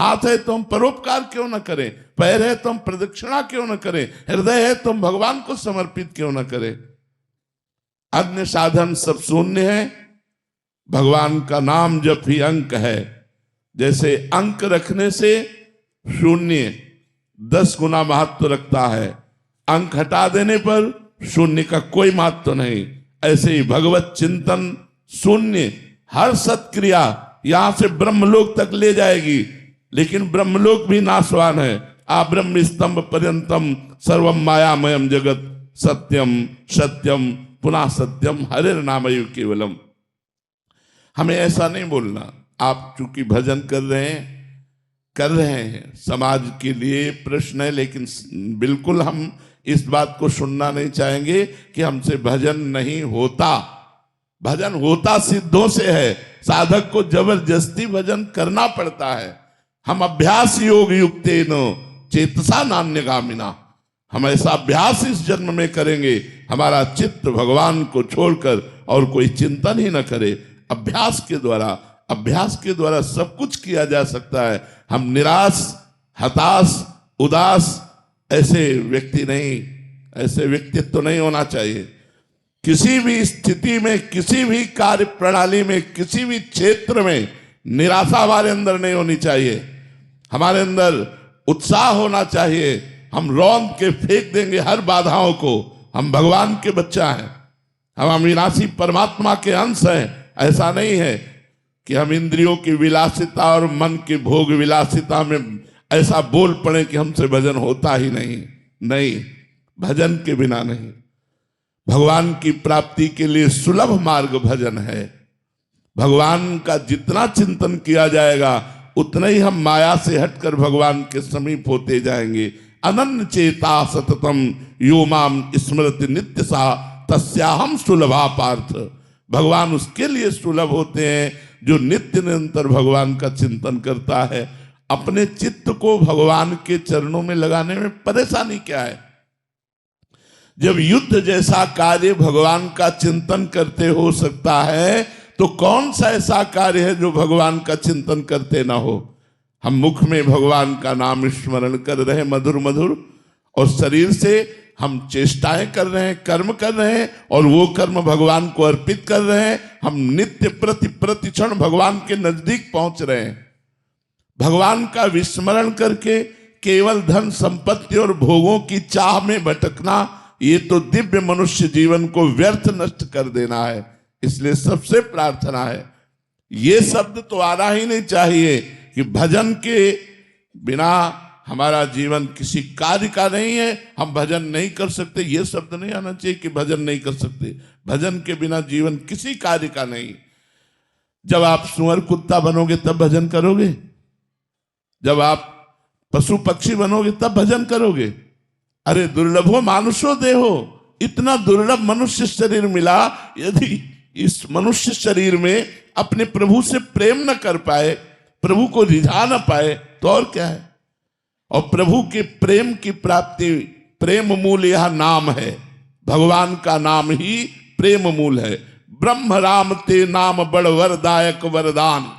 हाथ है तो हम परोपकार क्यों न करें, पैर है तो हम प्रदक्षिणा क्यों न करें, हृदय है तो हम भगवान को समर्पित क्यों न करें। अन्य साधन सब शून्य है, भगवान का नाम जब भी अंक है। जैसे अंक रखने से शून्य 10 गुना महत्व रखता है, अंक हटा देने पर शून्य का कोई महत्व नहीं। ऐसे ही भगवत चिंतन शून्य, हर सत्क्रिया यहां से ब्रह्मलोक तक ले जाएगी, लेकिन ब्रह्मलोक भी नाशवान है। आ ब्रह्म स्तंभ पर्यंतम सर्वम मायामयम जगत सत्यम सत्यम पुनः सत्यम हरिर नामयु केवलम। हमें ऐसा नहीं बोलना। आप चूंकि भजन कर रहे हैं, समाज के लिए प्रश्न है, लेकिन बिल्कुल हम इस बात को सुनना नहीं चाहेंगे कि हमसे भजन नहीं होता। भजन होता सिद्धों से है, साधक को जबरदस्ती भजन करना पड़ता है। हम अभ्यास योग युक्तेन चेतसा नान्यगामिना, हम ऐसा अभ्यास इस जन्म में करेंगे, हमारा चित्त भगवान को छोड़कर और कोई चिंतन ही न करे। अभ्यास के द्वारा सब कुछ किया जा सकता है। हम निराश, हताश, उदास ऐसे व्यक्तित्व नहीं होना चाहिए। किसी भी स्थिति में, किसी भी कार्य प्रणाली में, किसी भी क्षेत्र में निराशा हमारे अंदर नहीं होनी चाहिए। हमारे अंदर उत्साह होना चाहिए। हम रौंद के फेंक देंगे हर बाधाओं को। हम भगवान के बच्चा हैं, हम अविनाशी परमात्मा के अंश हैं। ऐसा नहीं है कि हम इंद्रियों की विलासिता और मन की भोग विलासिता में ऐसा बोल पड़े कि हमसे भजन होता ही नहीं, भजन के बिना नहीं। भगवान की प्राप्ति के लिए सुलभ मार्ग भजन है। भगवान का जितना चिंतन किया जाएगा उतना ही हम माया से हटकर भगवान के समीप होते जाएंगे। अनन्य चेता सततम यो माम स्मृति नित्य सा तस्याहम सुलभा पार्थ। भगवान उसके लिए सुलभ होते हैं जो नित्य निरंतर भगवान का चिंतन करता है। अपने चित्त को भगवान के चरणों में लगाने में परेशानी क्या है? जब युद्ध जैसा कार्य भगवान का चिंतन करते हो सकता है, तो कौन सा ऐसा कार्य है जो भगवान का चिंतन करते ना हो? हम मुख में भगवान का नाम स्मरण कर रहे हैं मधुर मधुर, और शरीर से हम चेष्टाएं कर रहे हैं, कर्म कर रहे हैं, और वो कर्म भगवान को अर्पित कर रहे हैं। हम नित्य प्रतिक्षण भगवान के नजदीक पहुंच रहे हैं। भगवान का विस्मरण करके केवल धन संपत्ति और भोगों की चाह में भटकना, ये तो दिव्य मनुष्य जीवन को व्यर्थ नष्ट कर देना है। इसलिए सबसे प्रार्थना है, ये शब्द तो आना ही नहीं चाहिए कि भजन के बिना हमारा जीवन किसी कार्य का नहीं है, हम भजन नहीं कर सकते। ये शब्द नहीं आना चाहिए कि भजन नहीं कर सकते। भजन के बिना जीवन किसी कार्य का नहीं। जब आप सुअर कुत्ता बनोगे तब भजन करोगे, जब आप पशु पक्षी बनोगे तब भजन करोगे। अरे दुर्लभो मानुषो देहो, इतना दुर्लभ मनुष्य शरीर मिला, यदि इस मनुष्य शरीर में अपने प्रभु से प्रेम न कर पाए, प्रभु को रिझा न पाए, तो और क्या है? और प्रभु के प्रेम की प्राप्ति, प्रेम मूल यह नाम है। भगवान का नाम ही प्रेम मूल है। ब्रह्म राम ते नाम बड़ वरदायक वरदान।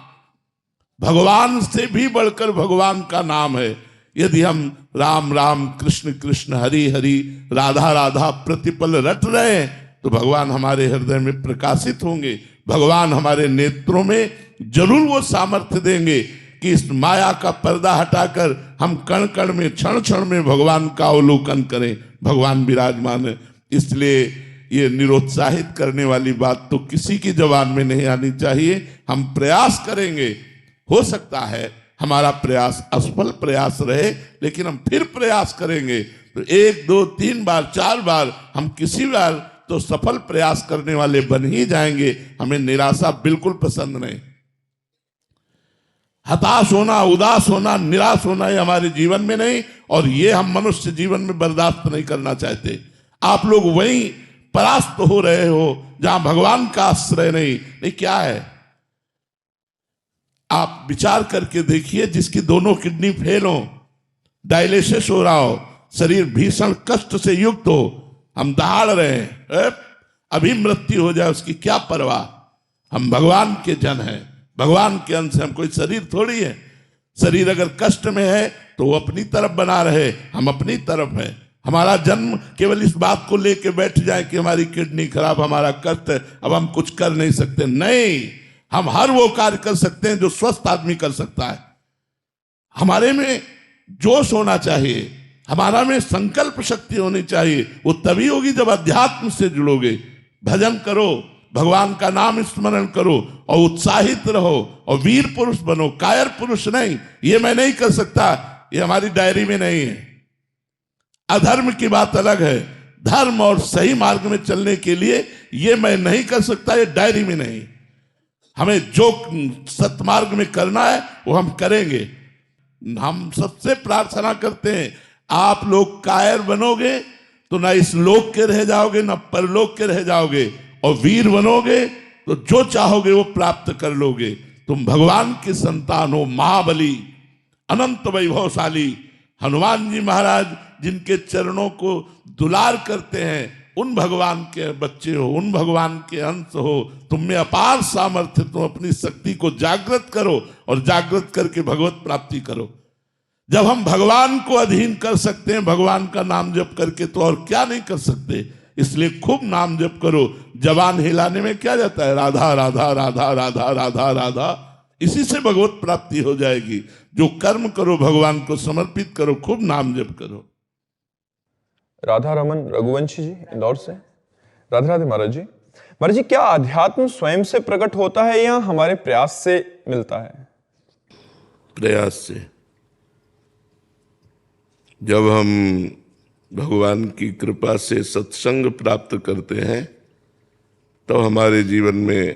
भगवान से भी बढ़कर भगवान का नाम है। यदि हम राम राम कृष्ण कृष्ण हरि हरि राधा राधा प्रतिपल रट रहे हैं, तो भगवान हमारे हृदय में प्रकाशित होंगे। भगवान हमारे नेत्रों में जरूर वो सामर्थ्य देंगे कि इस माया का पर्दा हटाकर हम कण कण में, क्षण क्षण में भगवान का अवलोकन करें। भगवान विराजमान है। इसलिए ये निरुत्साहित करने वाली बात तो किसी की जबान में नहीं आनी चाहिए। हम प्रयास करेंगे, हो सकता है हमारा प्रयास असफल प्रयास रहे, लेकिन हम फिर प्रयास करेंगे। तो 1 2 3 बार 4 बार हम किसी बार तो सफल प्रयास करने वाले बन ही जाएंगे। हमें निराशा बिल्कुल पसंद नहीं। हताश होना, उदास होना, निराश होना ये हमारे जीवन में नहीं, और ये हम मनुष्य जीवन में बर्दाश्त नहीं करना चाहते। आप लोग वहीं परास्त हो रहे हो जहां भगवान का आश्रय नहीं क्या है? आप विचार करके देखिए, जिसकी दोनों किडनी फेल हो, डायलिसिस हो रहा हो, शरीर भीषण कष्ट से युक्त हो, हम दहाड़ रहे हैं, अभी मृत्यु हो जाए उसकी क्या परवाह। हम भगवान के जन हैं, भगवान के अंश हैं, हम कोई शरीर थोड़ी है। शरीर अगर कष्ट में है तो वो अपनी तरफ बना रहे, हम अपनी तरफ हैं। हमारा जन्म केवल इस बात को लेके बैठ जाए कि हमारी किडनी खराब, हमारा कष्ट है, अब हम कुछ कर नहीं सकते। नहीं, हम हर वो कार्य कर सकते हैं जो स्वस्थ आदमी कर सकता है। हमारे में जोश होना चाहिए, हमारा में संकल्प शक्ति होनी चाहिए। वो तभी होगी जब अध्यात्म से जुड़ोगे। भजन करो, भगवान का नाम स्मरण करो और उत्साहित रहो और वीर पुरुष बनो, कायर पुरुष नहीं। ये मैं नहीं कर सकता, ये हमारी डायरी में नहीं है। अधर्म की बात अलग है, धर्म और सही मार्ग में चलने के लिए ये मैं नहीं कर सकता, ये डायरी में नहीं। हमें जो सतमार्ग में करना है वो हम करेंगे। हम सबसे प्रार्थना करते हैं, आप लोग कायर बनोगे तो ना इस लोक के रह जाओगे ना परलोक के रह जाओगे, और वीर बनोगे तो जो चाहोगे वो प्राप्त कर लोगे। तुम भगवान की संतान हो, महाबली अनंत वैभवशाली हनुमान जी महाराज जिनके चरणों को दुलार करते हैं, उन भगवान के बच्चे हो, उन भगवान के अंश हो। तुम में अपार सामर्थ्य, तुम अपनी शक्ति को जागृत करो और जागृत करके भगवत प्राप्ति करो। जब हम भगवान को अधीन कर सकते हैं भगवान का नाम जप करके, तो और क्या नहीं कर सकते। इसलिए खूब नाम जप करो। जबान हिलाने में क्या जाता है, राधा राधा राधा राधा राधा राधा, इसी से भगवत प्राप्ति हो जाएगी। जो कर्म करो भगवान को समर्पित करो, खूब नाम जप करो। राधा रमन रघुवंशी जी इंदौर से। राधे राधे महाराज जी। महाराज जी, क्या अध्यात्म स्वयं से प्रकट होता है या हमारे प्रयास से मिलता है? प्रयास से। जब हम भगवान की कृपा से सत्संग प्राप्त करते हैं तो हमारे जीवन में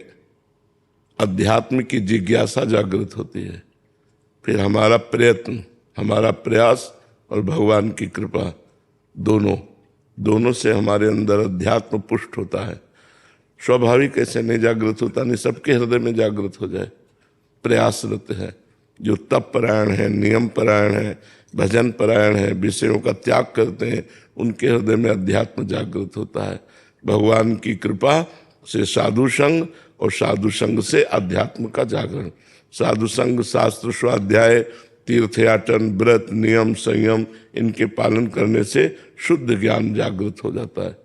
अध्यात्म की जिज्ञासा जागृत होती है। फिर हमारा प्रयत्न, हमारा प्रयास और भगवान की कृपा दोनों से हमारे अंदर अध्यात्म पुष्ट होता है। स्वाभाविक ऐसे नहीं जागृत होता, नहीं सबके हृदय में जागृत हो जाए। प्रयासरत है, जो तप परायण है, नियम परायण है, भजन परायण है, विषयों का त्याग करते हैं, उनके हृदय में अध्यात्म जागृत होता है। भगवान की कृपा से साधु संग और साधु संग से अध्यात्म का जागरण। साधु संग, शास्त्र स्वाध्याय, तीर्थयाटन, व्रत, नियम, संयम, इनके पालन करने से शुद्ध ज्ञान जागृत हो जाता है।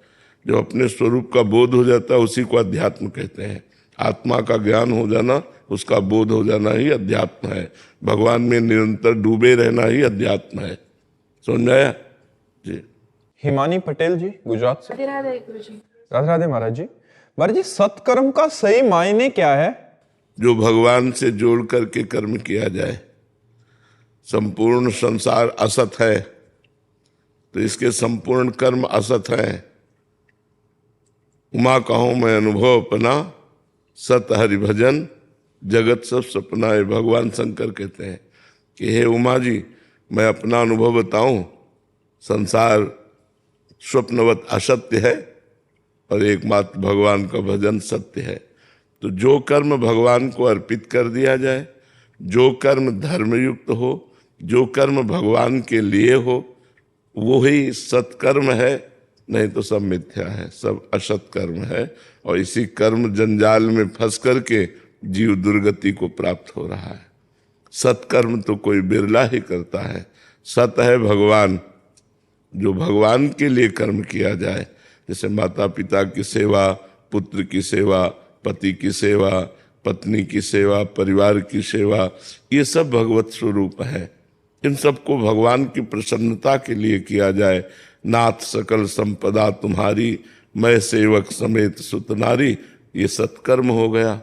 जो अपने स्वरूप का बोध हो जाता है उसी को अध्यात्म कहते हैं। आत्मा का ज्ञान हो जाना, उसका बोध हो जाना ही अध्यात्म है। भगवान में निरंतर डूबे रहना ही अध्यात्म है। समझ आया जी। हिमानी पटेल जी गुजरात से। राधे गुरुजी। राधे राधे महाराज जी। महाराज जी, सत्कर्म का सही मायने क्या है? जो भगवान से जोड़ करके कर्म किया जाए। संपूर्ण संसार असत है तो इसके संपूर्ण कर्म असत हैं। उमा कहूं मैं अनुभव अपना, सत हरि भजन जगत सब सपना। है भगवान शंकर कहते हैं कि हे उमा जी, मैं अपना अनुभव बताऊं, संसार स्वप्नवत असत्य है और एकमात्र भगवान का भजन सत्य है। तो जो कर्म भगवान को अर्पित कर दिया जाए, जो कर्म धर्मयुक्त हो, जो कर्म भगवान के लिए हो, वो ही सत्कर्म है। नहीं तो सब मिथ्या है, सब असत कर्म है। और इसी कर्म जंजाल में फंस करके जीव दुर्गति को प्राप्त हो रहा है। सत्कर्म तो कोई बिरला ही करता है। सत है भगवान, जो भगवान के लिए कर्म किया जाए, जैसे माता पिता की सेवा, पुत्र की सेवा, पति की सेवा, पत्नी की सेवा, परिवार की सेवा, ये सब भगवत स्वरूप है। इन सबको भगवान की प्रसन्नता के लिए किया जाए। नाथ सकल संपदा तुम्हारी, मैं सेवक समेत सुत नारी, ये सत्कर्म हो गया।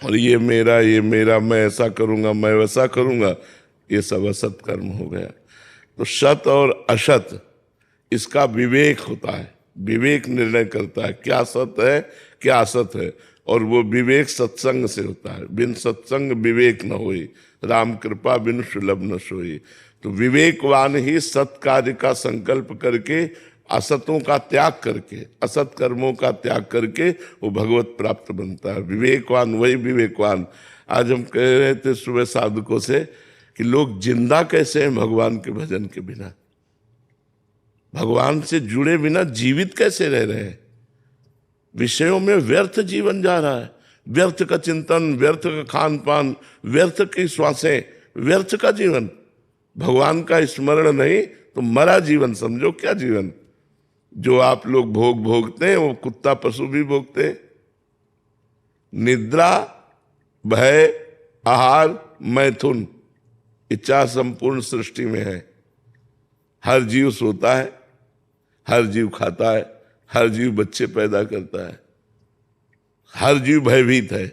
और ये मेरा, मैं ऐसा करूंगा, मैं वैसा करूंगा, ये सब असत कर्म हो गया। तो सत और असत, इसका विवेक होता है। विवेक निर्णय करता है क्या सत है क्या असत है, और वो विवेक सत्संग से होता है। बिन सत्संग विवेक न होई, राम कृपा बिन सुलभ न सोई। तो विवेकवान ही सत कार्य का संकल्प करके, असतों का त्याग करके, असत कर्मों का त्याग करके वो भगवत प्राप्त बनता है। विवेकवान वही विवेकवान। आज हम कह रहे थे सुबह साधकों से कि लोग जिंदा कैसे हैं भगवान के भजन के बिना, भगवान से जुड़े बिना जीवित कैसे रह रहे हैं। विषयों में व्यर्थ जीवन जा रहा है, व्यर्थ का चिंतन, व्यर्थ का खान पान, व्यर्थ की श्वासें, व्यर्थ का जीवन। भगवान का स्मरण नहीं तो मरा जीवन समझो। क्या जीवन? जो आप लोग भोग भोगते हैं वो कुत्ता पशु भी भोगते हैं। निद्रा, भय, आहार, मैथुन, इच्छा संपूर्ण सृष्टि में है। हर जीव सोता है, हर जीव खाता है, हर जीव बच्चे पैदा करता है, हर जीव भयभीत है।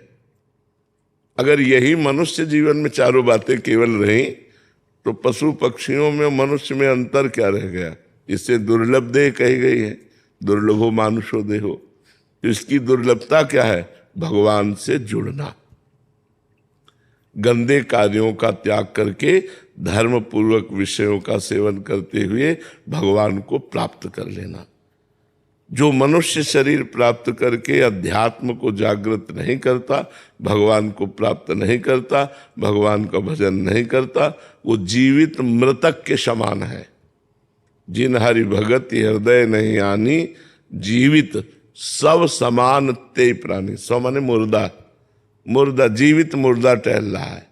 अगर यही मनुष्य जीवन में चारों बातें केवल रही तो पशु पक्षियों में मनुष्य में अंतर क्या रह गया? इससे दुर्लभ देह कही गई है, दुर्लभो मानुषो देहो। तो इसकी दुर्लभता क्या है? भगवान से जुड़ना, गंदे कार्यों का त्याग करके धर्म पूर्वक विषयों का सेवन करते हुए भगवान को प्राप्त कर लेना। जो मनुष्य शरीर प्राप्त करके अध्यात्म को जागृत नहीं करता, भगवान को प्राप्त नहीं करता, भगवान का भजन नहीं करता, वो जीवित मृतक के समान है। जिन हरि भगत हृदय नहीं आनी, जीवित सब समान ते प्राणी। सौ माने मुर्दा, मुर्दा जीवित मुर्दा टहल रहा है,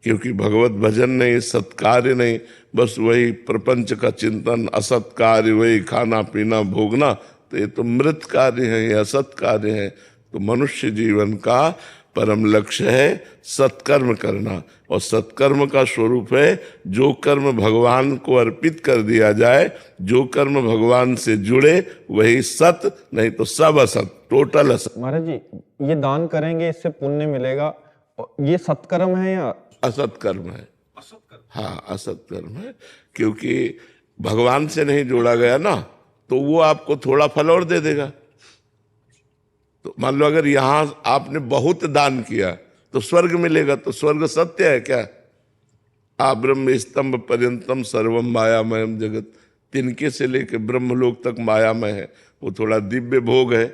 क्योंकि भगवत भजन नहीं, सत्कार्य नहीं, बस वही प्रपंच का चिंतन, असत कार्य, वही खाना पीना भोगना, तो ये तो मृत कार्य है, ये असत कार्य है। तो मनुष्य जीवन का परम लक्ष्य है सत्कर्म करना, और सत्कर्म का स्वरूप है जो कर्म भगवान को अर्पित कर दिया जाए, जो कर्म भगवान से जुड़े वही सत, नहीं तो सब असत, टोटल असत। महाराज जी, ये दान करेंगे इससे पुण्य मिलेगा, ये सत्कर्म है या असत कर्म है? हाँ, असत कर्म है, क्योंकि भगवान से नहीं जोड़ा गया ना, तो वो आपको थोड़ा फल और दे देगा। तो मान लो अगर यहां आपने बहुत दान किया तो स्वर्ग मिलेगा, तो स्वर्ग सत्य है क्या? आ ब्रह्म स्तंभ पर्यंतम सर्वम मायामयम जगत, तिनके से लेके ब्रह्मलोक तक मायामय है। वो थोड़ा दिव्य भोग है,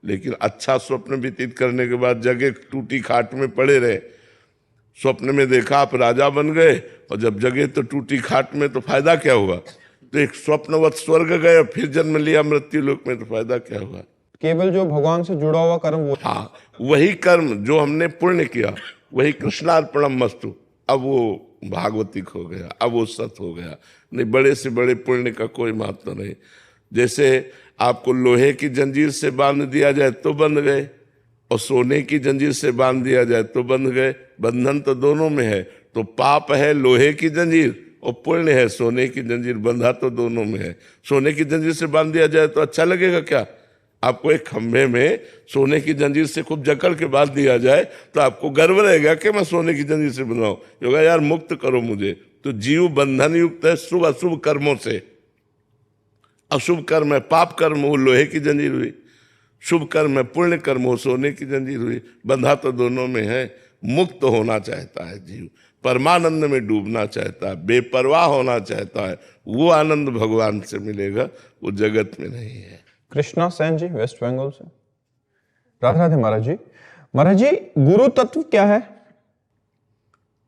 लेकिन अच्छा स्वप्न व्यतीत करने के बाद जगह टूटी खाट में पड़े रहे। स्वप्न में देखा आप राजा बन गए, और जब जगह तो टूटी खाट में, तो फायदा क्या हुआ? तो एक स्वप्नवत स्वर्ग गए, फिर जन्म लिया मृत्यु लोक में, तो फायदा क्या हुआ? केवल जो भगवान से जुड़ा हुआ कर्म वो। हाँ, वही कर्म जो हमने पुण्य किया वही कृष्णार्पणम मस्तु, अब वो भागवतिक हो गया, अब वो सत हो गया। नहीं, बड़े से बड़े पुण्य का कोई महत्व नहीं। जैसे आपको लोहे की जंजीर से बांध दिया जाए तो बंध गए, और सोने की जंजीर से बांध दिया जाए तो बंध गए। बंधन तो दोनों में है। तो पाप है लोहे की जंजीर, और पुण्य है सोने की जंजीर, बंधा तो दोनों में है। सोने की जंजीर से बांध दिया जाए तो अच्छा लगेगा क्या? आपको एक खंभे में सोने की जंजीर से खूब जकड़ के बांध दिया जाए तो आपको गर्व रहेगा कि मैं सोने की जंजीर से बंधा हूं, होगा यार मुक्त करो मुझे। तो जीव बंधन युक्त है शुभ अशुभ कर्मों से। अशुभ कर्म है पाप कर्म, वो लोहे की जंजीर हुई। शुभ कर्म है पुण्य कर्म, वो सोने की जंजीर हुई। बंधा तो दोनों में है। मुक्त होना चाहता है जीव, परमानंद में डूबना चाहता है, बेपरवाह होना चाहता है, वो आनंद भगवान से मिलेगा, वो जगत में नहीं है। कृष्णा सेन जी, वेस्ट बंगाल से। राधे राधे महाराज जी। महाराज जी, गुरु तत्व क्या है?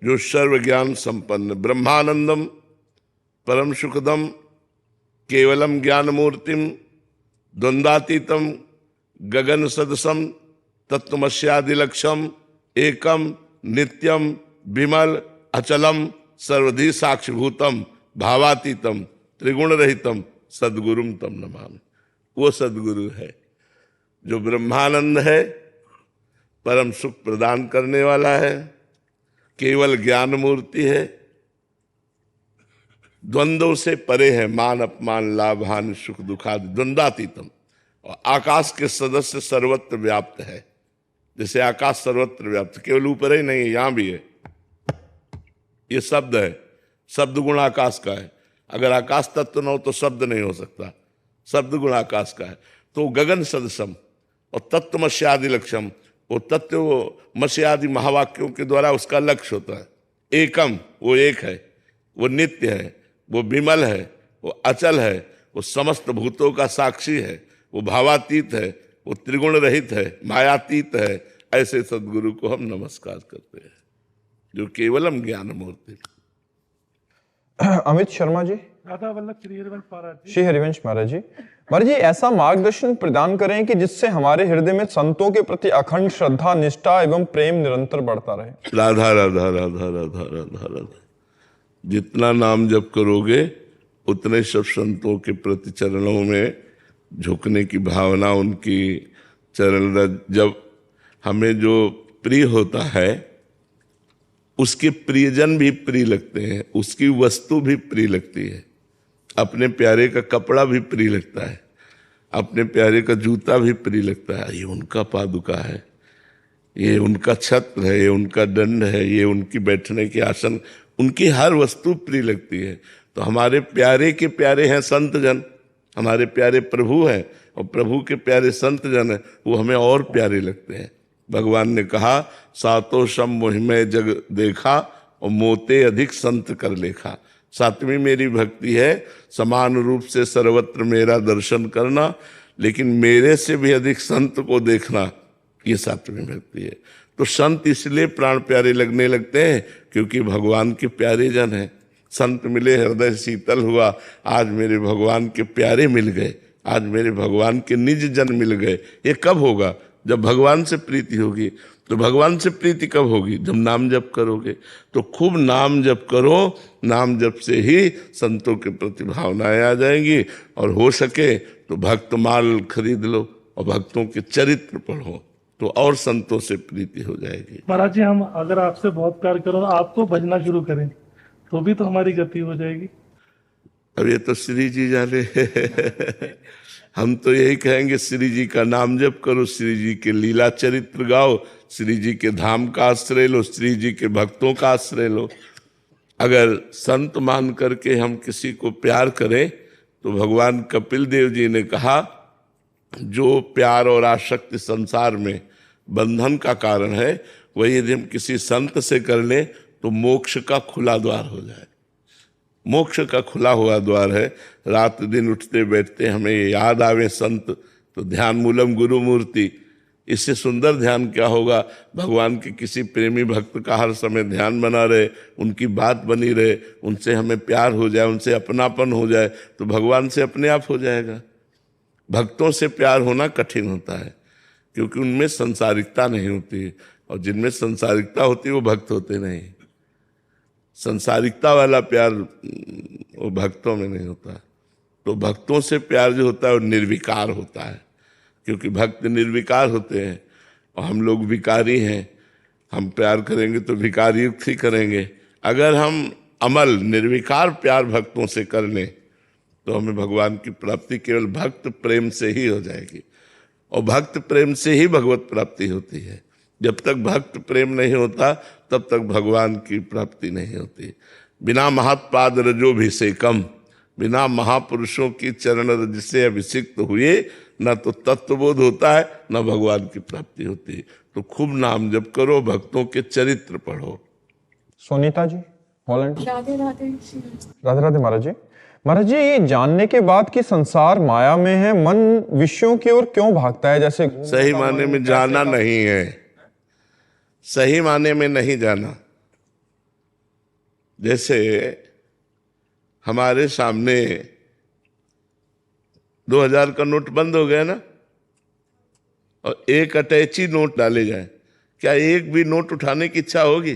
जो सर्व ज्ञान संपन्न, ब्रह्मानंदम परम सुखदम केवलम ज्ञान मूर्तिम द्वंद्वातीतम गगन सदसम तत्वमस्यादिलक्षम एकम नित्यम विमल अचलम सर्वधि साक्षिभूतम भावातीतम त्रिगुण रहितम सद्गुरुम तम नमामि। वो सद्गुरु है जो ब्रह्मानंद है, परम सुख प्रदान करने वाला है, केवल ज्ञान मूर्ति है, द्वंद्वों से परे है, मान अपमान लाभ हानि सुख दुखादि द्वंद्वातीतम, और आकाश के सदस्य सर्वत्र व्याप्त है। जैसे आकाश सर्वत्र व्याप्त, केवल ऊपर ही नहीं है, यहां भी है। ये शब्द है, शब्द गुण आकाश का है। अगर आकाश तत्व न हो तो शब्द नहीं हो सकता, शब्द गुण आकाश का है। तो गगन सदसम और तत्वमस्यादि लक्ष्यम, वो तत्व मस्यादि महावाक्यों के द्वारा उसका लक्ष्य होता है। एकम, वो एक है, वो नित्य है, वो विमल है, वो अचल है, वो समस्त भूतों का साक्षी है, वो भावातीत है, वो त्रिगुण रहित है, मायातीत है। ऐसे सदगुरु को हम नमस्कार करते हैं, जो केवलम ज्ञान मूर्ति। अमित शर्मा जी, राधा वल्लभ श्री हरिवंश महाराज जी। श्री हरिवंश महाराज जी, महाराज जी ऐसा मार्गदर्शन प्रदान करें कि जिससे हमारे हृदय में संतों के प्रति अखंड श्रद्धा, निष्ठा एवं प्रेम निरंतर बढ़ता रहे। राधा राधा राधा राधा राधा राधा। जितना नाम जप करोगे उतने सब संतों के प्रति चरणों में झुकने की भावना, उनकी चरण रज, जब हमें जो प्रिय होता है उसके प्रियजन भी प्रिय लगते हैं, उसकी वस्तु भी प्रिय लगती है, अपने प्यारे का कपड़ा भी प्रिय लगता है, अपने प्यारे का जूता भी प्रिय लगता है। ये उनका पादुका है, ये उनका छत्र है, ये उनका दंड है, ये उनकी बैठने की आसन, उनकी हर वस्तु प्रिय लगती है। तो हमारे प्यारे के प्यारे हैं संत जन, हमारे प्यारे प्रभु हैं, और प्रभु के प्यारे संत जन हैं, वो हमें और प्यारे लगते हैं। भगवान ने कहा सातों सम मोहिमय जग देखा और मोते अधिक संत कर लेखा। सातवीं मेरी भक्ति है समान रूप से सर्वत्र मेरा दर्शन करना, लेकिन मेरे से भी अधिक संत को देखना, ये सातवीं भक्ति है। तो संत इसलिए प्राण प्यारे लगने लगते हैं क्योंकि भगवान के प्यारे जन हैं। संत मिले हृदय शीतल हुआ, आज मेरे भगवान के प्यारे मिल गए, आज मेरे भगवान के निज जन मिल गए। ये कब होगा? जब भगवान से प्रीति होगी। तो भगवान से प्रीति कब होगी? जब नाम जप करोगे। तो खूब नाम जप करो, नाम जप से ही संतों के प्रति भावनाएं आ जाएंगी, और हो सके तो भक्त माल खरीद लो और भक्तों के चरित्र पढ़ो, तो और संतों से प्रीति हो जाएगी। महाराज जी, हम अगर आपसे बहुत प्यार करो, आपको भजना शुरू करें तो भी तो हमारी गति हो जाएगी। अब ये तो श्री जी जाने हम तो यही कहेंगे श्री जी का नाम जप करो, श्री जी के लीला चरित्र गाओ, श्री जी के धाम का आश्रय लो, श्री जी के भक्तों का आश्रय लो। अगर संत मान करके हम किसी को प्यार करें तो भगवान कपिल देव जी ने कहा जो प्यार और आसक्ति संसार में बंधन का कारण है, वही यदि हम किसी संत से कर लें तो मोक्ष का खुला द्वार हो जाए। मोक्ष का खुला हुआ द्वार है। रात दिन उठते बैठते हमें याद आवे संत, तो ध्यान मूलम गुरु मूर्ति। इससे सुंदर ध्यान क्या होगा? भगवान के किसी प्रेमी भक्त का हर समय ध्यान बना रहे, उनकी बात बनी रहे, उनसे हमें प्यार हो जाए, उनसे अपनापन हो जाए, तो भगवान से अपने आप हो जाएगा। भक्तों से प्यार होना कठिन होता है क्योंकि उनमें संसारिकता नहीं होती, और जिनमें संसारिकता होती है वो भक्त होते नहीं। संसारिकता वाला प्यार वो भक्तों में नहीं होता। तो भक्तों से प्यार जो होता है वो निर्विकार होता है, क्योंकि भक्त निर्विकार होते हैं और हम लोग विकारी हैं। हम प्यार करेंगे तो विकारी युक्त ही करेंगे। अगर हम अमल निर्विकार प्यार भक्तों से कर लें तो हमें भगवान की प्राप्ति केवल भक्त प्रेम से ही हो जाएगी, और भक्त प्रेम से ही भगवत प्राप्ति होती है। जब तक भक्त प्रेम नहीं होता तब तक भगवान की प्राप्ति नहीं होती। बिना महात्पाद रजोभिषेकम, बिना महापुरुषों की चरण रज से अभिषिक्त हुए न तो तत्वबोध होता है न भगवान की प्राप्ति होती है। तो खूब नाम जप करो, भक्तों के चरित्र पढ़ो। सोनीता जी, हॉलैंड। राधे राधे। राधे राधे महाराज जी। महाराज जी, ये जानने के बाद कि संसार माया में है, मन विषयों की ओर क्यों भागता है? जैसे सही माने में जाना नहीं है, सही माने में नहीं जाना। जैसे हमारे सामने 2000 का नोट बंद हो गया ना, और एक अटैची नोट डाले जाए, क्या एक भी नोट उठाने की इच्छा होगी?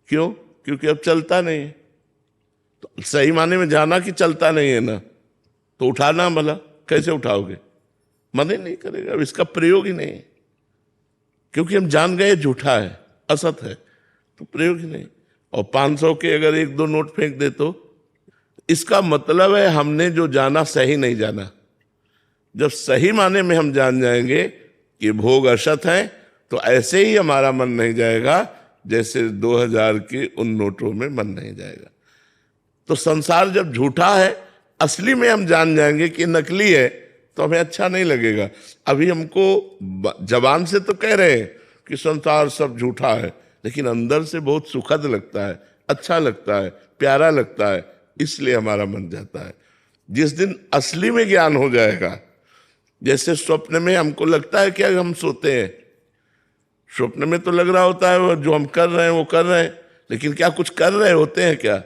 क्यों? क्योंकि अब चलता नहीं है। तो सही माने में जाना कि चलता नहीं है ना, तो उठाना भला कैसे उठाओगे? मन ही नहीं करेगा, अब इसका प्रयोग ही नहीं है, क्योंकि हम जान गए झूठा है, असत है, तो प्रयोग ही नहीं। और 500 के अगर एक दो नोट फेंक दे तो इसका मतलब है हमने जो जाना सही नहीं जाना। जब सही माने में हम जान जाएंगे कि भोग असत है, तो ऐसे ही हमारा मन नहीं जाएगा जैसे 2000 के उन नोटों में मन नहीं जाएगा। तो संसार जब झूठा है, असली में हम जान जाएंगे कि नकली है, तो हमें अच्छा नहीं लगेगा। अभी हमको जबान से तो कह रहे हैं कि संसार सब झूठा है, लेकिन अंदर से बहुत सुखद लगता है, अच्छा लगता है, प्यारा लगता है, इसलिए हमारा मन जाता है। जिस दिन असली में ज्ञान हो जाएगा, जैसे स्वप्न में हमको लगता है कि हम सोते हैं, स्वप्न में तो लग रहा होता है वो जो हम कर रहे हैं वो कर रहे हैं, लेकिन क्या कुछ कर रहे होते हैं? क्या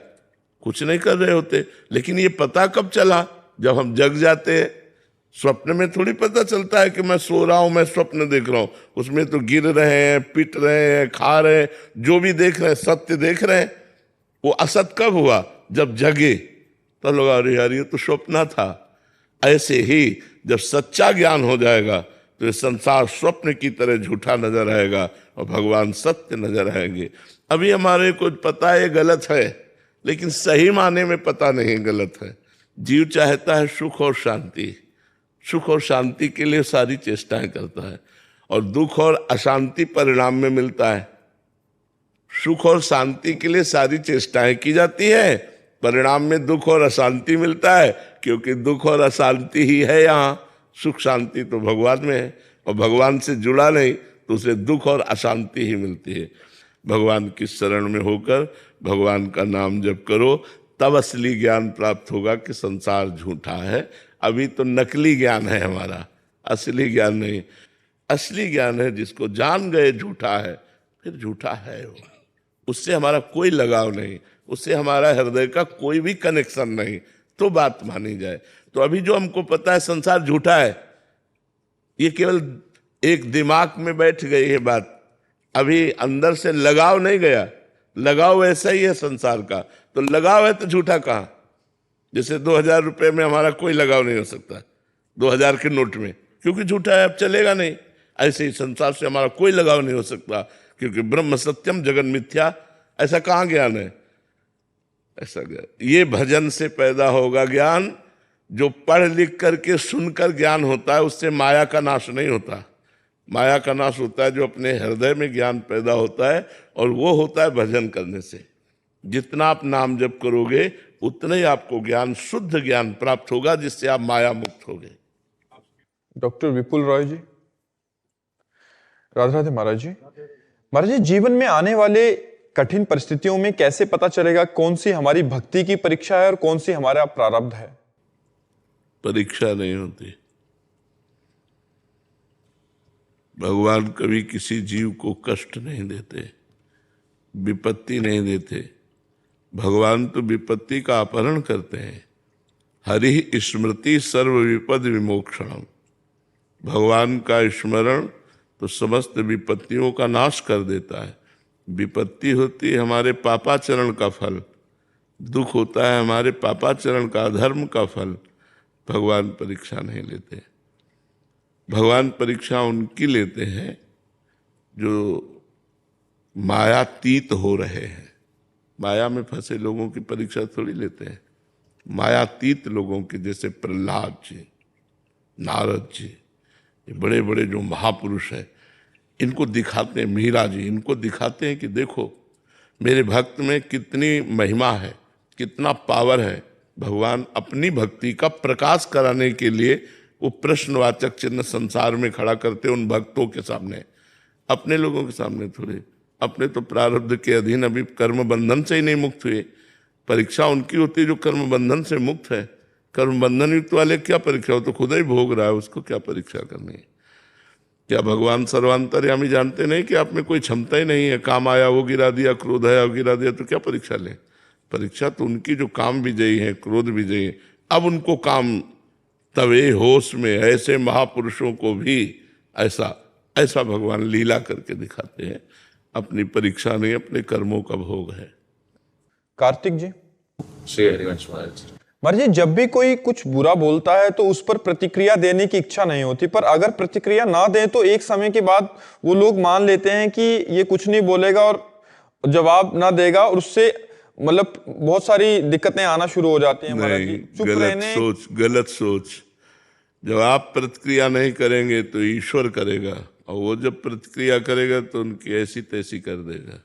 कुछ नहीं कर रहे होते। लेकिन ये पता कब चला? जब हम जग जाते हैं। स्वप्न में थोड़ी पता चलता है कि मैं सो रहा हूं, मैं स्वप्न देख रहा हूं। उसमें तो गिर रहे हैं, पिट रहे हैं, खा रहे हैं, जो भी देख रहे हैं सत्य देख रहे हैं। वो असत कब हुआ? जब जगे तो लगा अरे यार ये तो स्वप्न था। ऐसे ही जब सच्चा ज्ञान हो जाएगा तो ये संसार स्वप्न की तरह झूठा नजर आएगा और भगवान सत्य नजर आएंगे। अभी हमारे को पता है गलत है, लेकिन सही माने में पता नहीं गलत है। जीव चाहता है सुख और शांति, सुख और शांति के लिए सारी चेष्टाएं करता है, और दुख और अशांति परिणाम में मिलता है। सुख और शांति के लिए सारी चेष्टाएं की जाती है, परिणाम में दुख और अशांति मिलता है, क्योंकि दुख और अशांति ही है यहाँ। सुख शांति तो भगवान में है, और भगवान से जुड़ा नहीं तो उसे दुख और अशांति ही मिलती है। भगवान की शरण में होकर भगवान का नाम जप करो, तब असली ज्ञान प्राप्त होगा कि संसार झूठा है। अभी तो नकली ज्ञान है हमारा, असली ज्ञान नहीं। असली ज्ञान है जिसको जान गए झूठा है, फिर झूठा है वो, उससे हमारा कोई लगाव नहीं, उससे हमारा हृदय का कोई भी कनेक्शन नहीं, तो बात मानी जाए। तो अभी जो हमको पता है संसार झूठा है, ये केवल एक दिमाग में बैठ गई है बात, अभी अंदर से लगाव नहीं गया। लगाव वैसा ही है संसार का, तो लगाव है तो झूठा कहाँ? जैसे 2000 रुपये में हमारा कोई लगाव नहीं हो सकता 2000 के नोट में, क्योंकि झूठा है, अब चलेगा नहीं। ऐसे ही संसार से हमारा कोई लगाव नहीं हो सकता, क्योंकि ब्रह्म सत्यम जगन मिथ्या। ऐसा कहाँ ज्ञान है? ऐसा ज्ञान ये भजन से पैदा होगा ज्ञान। जो पढ़ लिख करके सुनकर ज्ञान होता है उससे माया का नाश नहीं होता। माया का नाश होता है जो अपने हृदय में ज्ञान पैदा होता है, और वो होता है भजन करने से। जितना आप नाम जप करोगे उतना ही आपको ज्ञान, शुद्ध ज्ञान प्राप्त होगा, जिससे आप माया मुक्त होगे। डॉक्टर विपुल रॉय जी, राधे राधे महाराज जी। महाराज जी, जीवन में आने वाले कठिन परिस्थितियों में कैसे पता चलेगा कौन सी हमारी भक्ति की परीक्षा है और कौन सी हमारा प्रारब्ध है? परीक्षा नहीं होती। भगवान कभी किसी जीव को कष्ट नहीं देते, विपत्ति नहीं देते। भगवान तो विपत्ति का अपहरण करते हैं। हरि स्मृति सर्व विपद विमोक्षणम। भगवान का स्मरण तो समस्त विपत्तियों का नाश कर देता है। विपत्ति होती है हमारे पापाचरण का फल, दुख होता है हमारे पापाचरण का, अधर्म का फल। भगवान परीक्षा नहीं लेते। भगवान परीक्षा उनकी लेते हैं जो मायातीत हो रहे हैं। माया में फंसे लोगों की परीक्षा थोड़ी लेते हैं। मायातीत लोगों की, जैसे प्रहलाद जी, नारद जी, ये बड़े बड़े जो महापुरुष हैं, इनको दिखाते हैं। मीरा जी, इनको दिखाते हैं कि देखो मेरे भक्त में कितनी महिमा है, कितना पावर है। भगवान अपनी भक्ति का प्रकाश कराने के लिए वो प्रश्नवाचक चिन्ह संसार में खड़ा करते उन भक्तों के सामने, अपने लोगों के सामने थोड़े। अपने तो प्रारब्ध के अधीन अभी कर्म बंधन से ही नहीं मुक्त हुए। परीक्षा उनकी होती है जो कर्म बंधन से मुक्त है। कर्म बंधन युक्त वाले क्या परीक्षा हो, तो खुद ही भोग रहा है, उसको क्या परीक्षा करनी है? क्या भगवान सर्वांतर्यामी जानते नहीं कि आप में कोई क्षमता ही नहीं है? काम आया वो गिरा दिया, क्रोध आया वो गिरा दिया, तो क्या परीक्षा लें? परीक्षा तो उनकी जो काम विजयी है, क्रोध विजयी है। अब उनको काम, तवे होश में ऐसे महापुरुषों को भी ऐसा ऐसा भगवान लीला करके दिखाते हैं। अपनी परीक्षा नहीं, अपने कर्मों का भोग है। कार्तिक जी, श्री हरिवंश महाराज। महाराज जी, जब भी कोई कुछ बुरा बोलता है तो उस पर प्रतिक्रिया देने की इच्छा नहीं होती, पर अगर प्रतिक्रिया ना दे तो एक समय के बाद वो लोग मान लेते हैं कि ये कुछ नहीं बोलेगा और जवाब ना देगा, और उससे मतलब बहुत सारी दिक्कतें आना शुरू हो जाती हैं। महाराज जी, चुप रहने, गलत सोच। जब आप प्रतिक्रिया नहीं करेंगे तो ईश्वर करेगा, और वो जब प्रतिक्रिया करेगा तो उनकी ऐसी तैसी कर देगा।